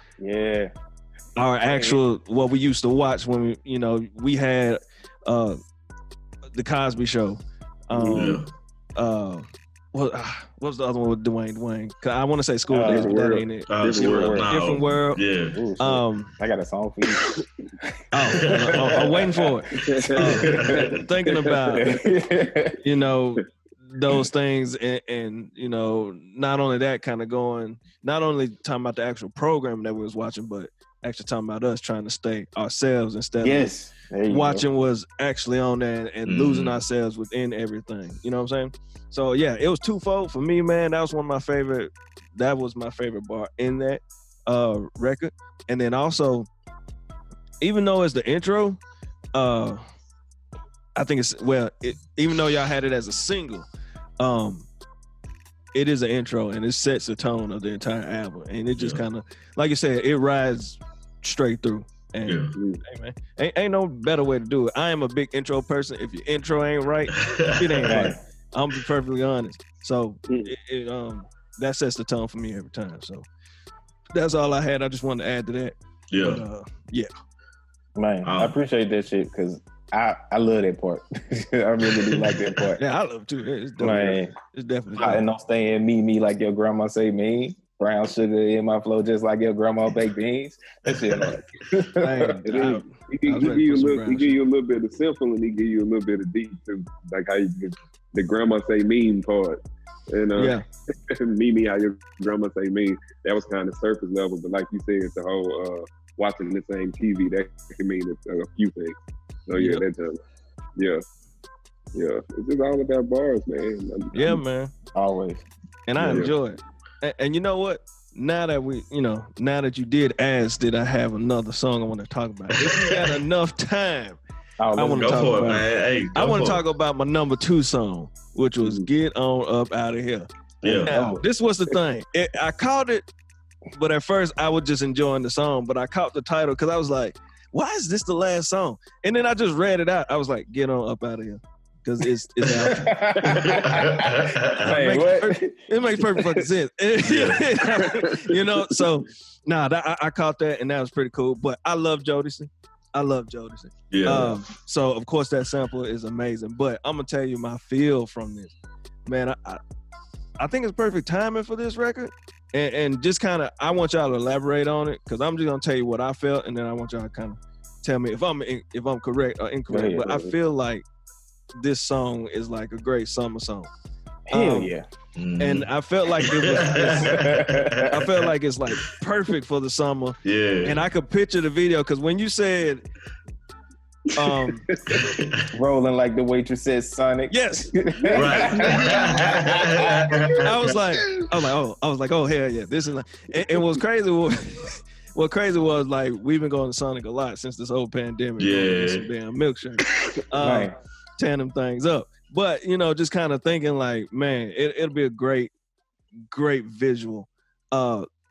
our actual, what we used to watch when we had the Cosby Show. What was the other one with Dwayne? I want to say School Days, but that ain't it. Different World. Yeah. I got a song for you. I'm waiting for it. Thinking about, those things and not only that, kind of going, not only talking about the actual program that we was watching, but actually talking about us trying to stay ourselves instead of watching what's actually on there and losing ourselves within everything. You know what I'm saying? So yeah, it was twofold for me, man. That was my favorite bar in that record. And then also, even though it's the intro, I think even though y'all had it as a single, it is an intro and it sets the tone of the entire album. And it just kind of, like you said, it rides straight through. And hey man, ain't no better way to do it. I am a big intro person. If your intro ain't right, it ain't right. I'm gonna be perfectly honest. So that sets the tone for me every time. So that's all I had. I just wanted to add to that. Man, I appreciate that shit because I love that part. I really do like that part. Yeah, I love it too. It's definitely. And don't stay in me like your grandma say me. Brown sugar in my flow just like your grandma baked beans. That shit hard. He give you a little bit of simple, and he give you a little bit of deep too, like how the grandma say mean part. And Mimi, how your grandma say mean. That was kind of surface level, but like you said, the whole watching the same TV, that can mean a few things. So it's just all about bars, man. Man. Always. And I enjoy it. And you know what? Now that you did ask, did I have another song I want to talk about? If you got enough time, I want to talk about it, man. Hey, I want to talk about my number 2 song, which was "Get On Up Out of Here." Yeah. Now, this was the thing. I caught it, but at first I was just enjoying the song. But I caught the title because I was like, "Why is this the last song?" And then I just read it out. I was like, "Get on up out of here." Because it's out. It makes perfect fucking sense. So I caught that, and that was pretty cool. But I love Jodeci. Yeah. So of course that sample is amazing. But I'm gonna tell you my feel from this. Man, I think it's perfect timing for this record. And just kind of, I want y'all to elaborate on it, because I'm just gonna tell you what I felt, and then I want y'all to kind of tell me if I'm correct or incorrect. But I feel like this song is like a great summer song. Hell yeah. And I felt like I felt like it's like perfect for the summer. Yeah. And I could picture the video, because when you said rolling like the waitress says Sonic. Yes. Right. I was like, oh hell yeah. This is like, and what's crazy what crazy was, like, we've been going to Sonic a lot since this whole pandemic. Yeah. Some damn milkshake. Tearing them things up. But, just kind of thinking like, man, it'll be a great visual.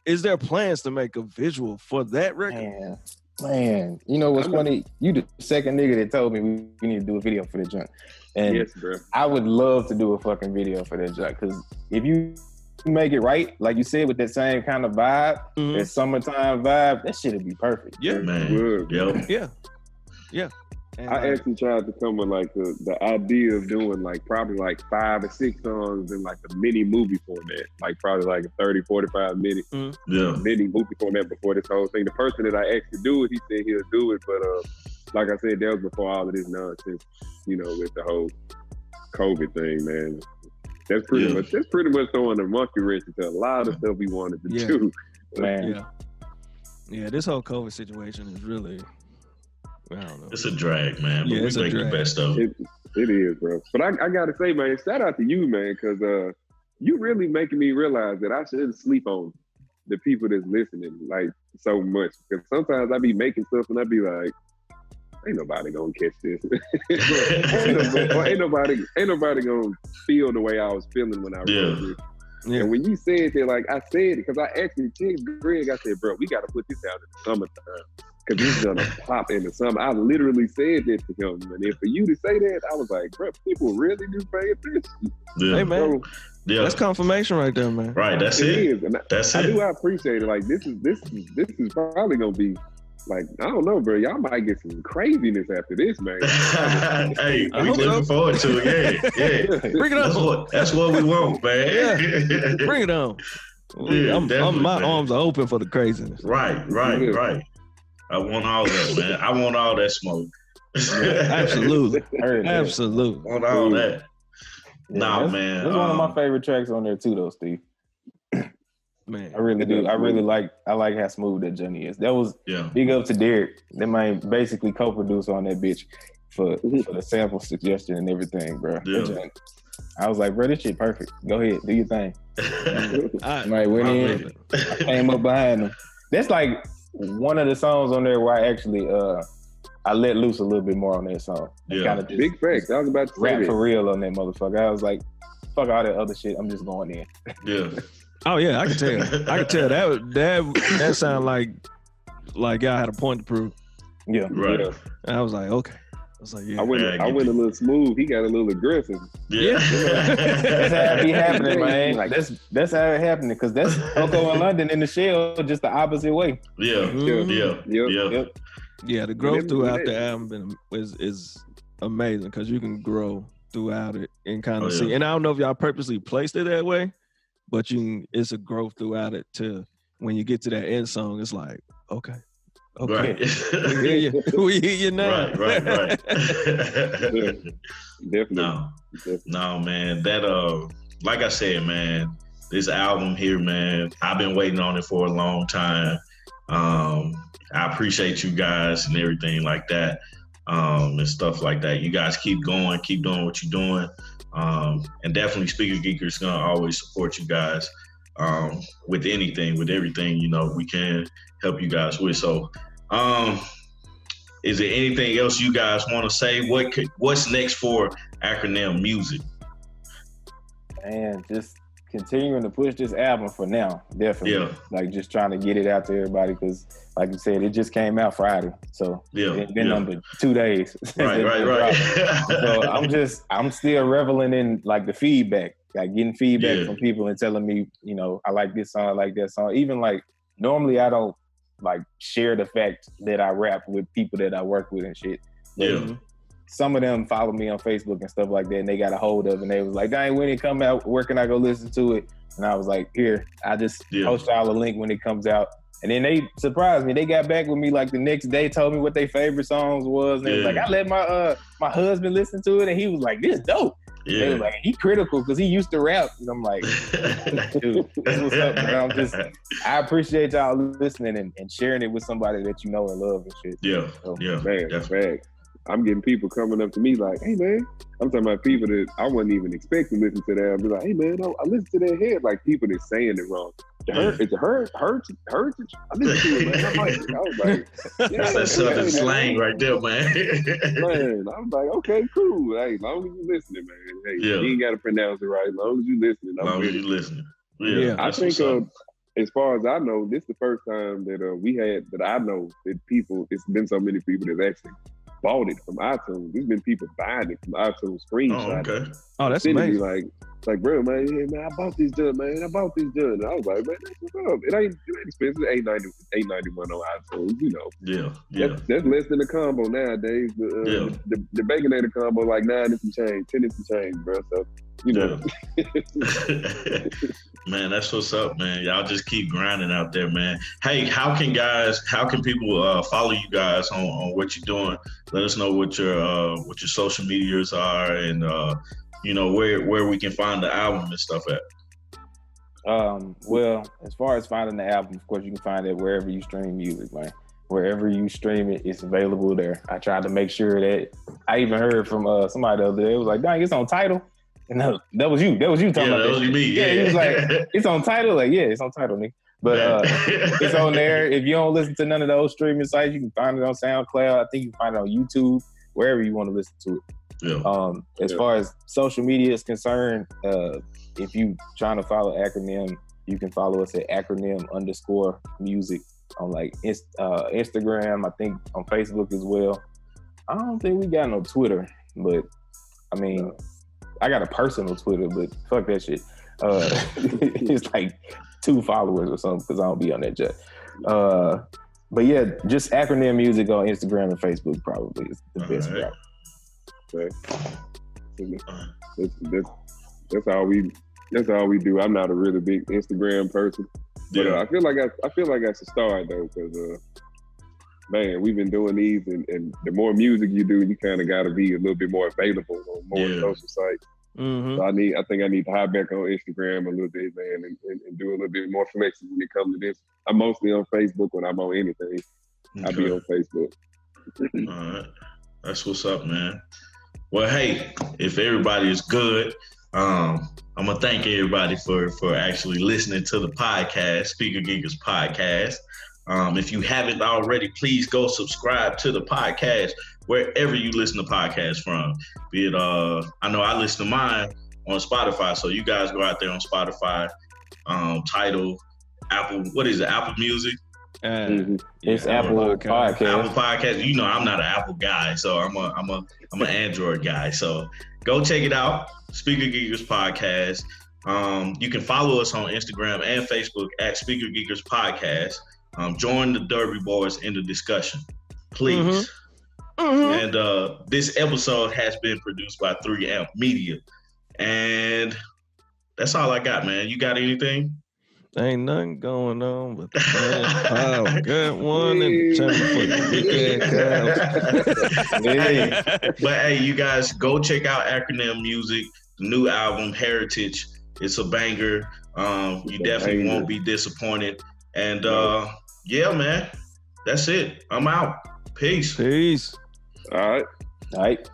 Is there plans to make a visual for that record? Man, you know what's funny? You the second nigga that told me we need to do a video for that joint. And yes, bro. I would love to do a fucking video for that joint, because if you make it right, like you said, with that same kind of vibe, that summertime vibe, that shit'd be perfect. Yeah, man. Yeah. And I actually tried to come with like the idea of doing like probably like 5 or 6 songs in like a mini movie format, like probably like a 30, 45 minute mini movie format before this whole thing. The person that I asked to do it, he said he'll do it, but like I said, that was before all of this nonsense, with the whole COVID thing, man. That's pretty much throwing a monkey wrench into a lot of stuff we wanted to do, man. Yeah, this whole COVID situation is really, I don't know. It's a drag, man. But we make the best of it. It is, bro. But I gotta say, man, shout out to you, man, because you really making me realize that I shouldn't sleep on the people that's listening like so much. Because sometimes I be making stuff and I be like, ain't nobody gonna catch this. ain't nobody gonna feel the way I was feeling when I wrote this. Yeah. And when you said that, like I said it, because I actually texted Greg, I said, bro, we gotta put this out in the summertime, because this is gonna pop in the summer. I literally said that to him, and then for you to say that, I was like, bro, people really do pay attention. Yeah. Hey man, that's confirmation right there, man. Right, that's it. I appreciate it. Like this is probably gonna be like, I don't know, bro. Y'all might get some craziness after this, man. Hey, we looking forward to it. Yeah. Bring it on. That's what we want, man. Yeah. Bring it on. Yeah, my arms are open for the craziness. Right. I want all that, man. I want all that smoke. Absolutely. Absolutely. Want all that. Yeah, man. That's one of my favorite tracks on there too, though, Steve. Man, I really do. I like how smooth that journey is. That was big up to Derek. That man basically co-produced on that bitch for the sample suggestion and everything, bro. Yeah. I was like, bro, this shit perfect. Go ahead, do your thing. I came up behind him. That's like one of the songs on there where I actually I let loose a little bit more on that song. Yeah. Kind of big facts. I was about to rap for real on that motherfucker. I was like, fuck all that other shit. I'm just going in. Yeah. Oh yeah, I can tell. That sounded like y'all had a point to prove. Yeah. Right. Yeah. And I was like, okay. I was like, yeah. I went a little smooth. He got a little aggressive. Yeah. That's how it be happening, man. Like that's how it happening, because that's Coco and London in the shell, just the opposite way. Yeah. Yep. Yeah, the growth throughout the album is amazing, because you can grow throughout it and kind of see. And I don't know if y'all purposely placed it that way, but it's a growth throughout it to when you get to that end song, it's like, okay, Okay. Right. We hear you. We hear you now. Right. Definitely. No, man. That like I said, man, this album here, man, I've been waiting on it for a long time. I appreciate you guys and everything like that, and stuff like that. You guys keep going, keep doing what you're doing. And definitely Speaker Geekers gonna always support you guys with anything, with everything, we can help you guys with. So is there anything else you guys want to say? What's next for Akronym Music? And just continuing to push this album for now, definitely. Yeah. Like just trying to get it out to everybody because, like you said, it just came out Friday, so it's been under 2 days. Right. So I'm still reveling in like the feedback, like getting feedback from people and telling me, I like this song, I like that song. Even like normally I don't like share the fact that I rap with people that I work with and shit. But some of them follow me on Facebook and stuff like that, and they got a hold of it, and they was like, dang, when it come out, where can I go listen to it? And I was like, here, I just post y'all a link when it comes out. And then they surprised me. They got back with me like the next day, told me what their favorite songs was. And it was like, I let my husband listen to it, and he was like, this dope. Yeah. They was like, he critical because he used to rap. And I'm like, dude, that's what's up, man. I appreciate y'all listening and sharing it with somebody that you know and love and shit. Yeah, so, man, that's right. I'm getting people coming up to me like, hey, man. I'm talking about people that I wasn't even expecting to listen to that. I'll be like, hey, man, I listened to that head. Like people that's saying it wrong. It's hurt. I listened to it, man. I was like, that's that southern slang right there, man. Man, I was like, okay, cool. Hey, as long as you listening, man. Hey, you ain't got to pronounce it right. As long as you listening. As long as you listening. Yeah, I think as far as I know, this is the first time that we had, that I know that it's been so many people that actually bought it from iTunes. There's been people buying it from iTunes screenshots. Oh, okay. Oh, that's amazing. Like, bro, man, hey, man, I bought this jug, man. I bought this jug. And I was like, man, that's what's up. It ain't expensive. $8.91 on iTunes, Yeah. That's less than a combo nowadays. The Baconator combo, like 9 and some change, 10 and some change, bro. So, Man, that's what's up, man. Y'all just keep grinding out there, man. Hey, how can people follow you guys on what you're doing? Let us know what your social medias are, and where we can find the album and stuff at. Well, as far as finding the album, of course you can find it wherever you stream music, man. Wherever you stream it, it's available there. I tried to make sure that I even heard from somebody the other day. It was like, dang, it's on Tidal. No, that was you talking about that. Was me. Yeah, he was like, it's on Tidal. Like, yeah, it's on Tidal, nigga. But it's on there. If you don't listen to none of those streaming sites, you can find it on SoundCloud. I think you can find it on YouTube, wherever you want to listen to it. Yeah. As far as social media is concerned, if you trying to follow Akronym, you can follow us at _music on like Instagram. I think on Facebook as well. I don't think we got no Twitter, but I mean, I got a personal Twitter, but fuck that shit. It's like 2 followers or something because I don't be on that jet. But yeah, just Akronym Music on Instagram and Facebook probably is the best route. That's all we do. I'm not a really big Instagram person, but I feel like I should start though, because man, we've been doing these, and the more music you do, you kind of got to be a little bit more available on more social sites. Mm-hmm. So I think I need to hop back on Instagram a little bit, man, and do a little bit more flexible when it comes to this. I'm mostly on Facebook when I'm on anything. Okay. I'll be on Facebook. All right, that's what's up, man. Well, hey, if everybody is good, I'm gonna thank everybody for actually listening to the podcast, Speaker Geekers podcast. If you haven't already, please go subscribe to the podcast wherever you listen to podcasts from. Be it, I know I listen to mine on Spotify, so you guys go out there on Spotify, Tidal, Apple. What is it? Apple Music. It's Apple Podcast. Apple Podcast. You know, I'm not an Apple guy, so I'm an Android guy. So go check it out. Speaker Geekers podcast. You can follow us on Instagram and Facebook at Speaker Geekers podcast. Join the Derby Boys in the discussion, please. And this episode has been produced by 3Amp Media. And that's all I got, man. You got anything? Ain't nothing going on but the power. Good one in the chamber for the But hey, you guys go check out Akronym Music, the new album Heritage. It's a banger. You definitely won't be disappointed. And yeah, man, that's it. I'm out. Peace. Peace. All right. All right.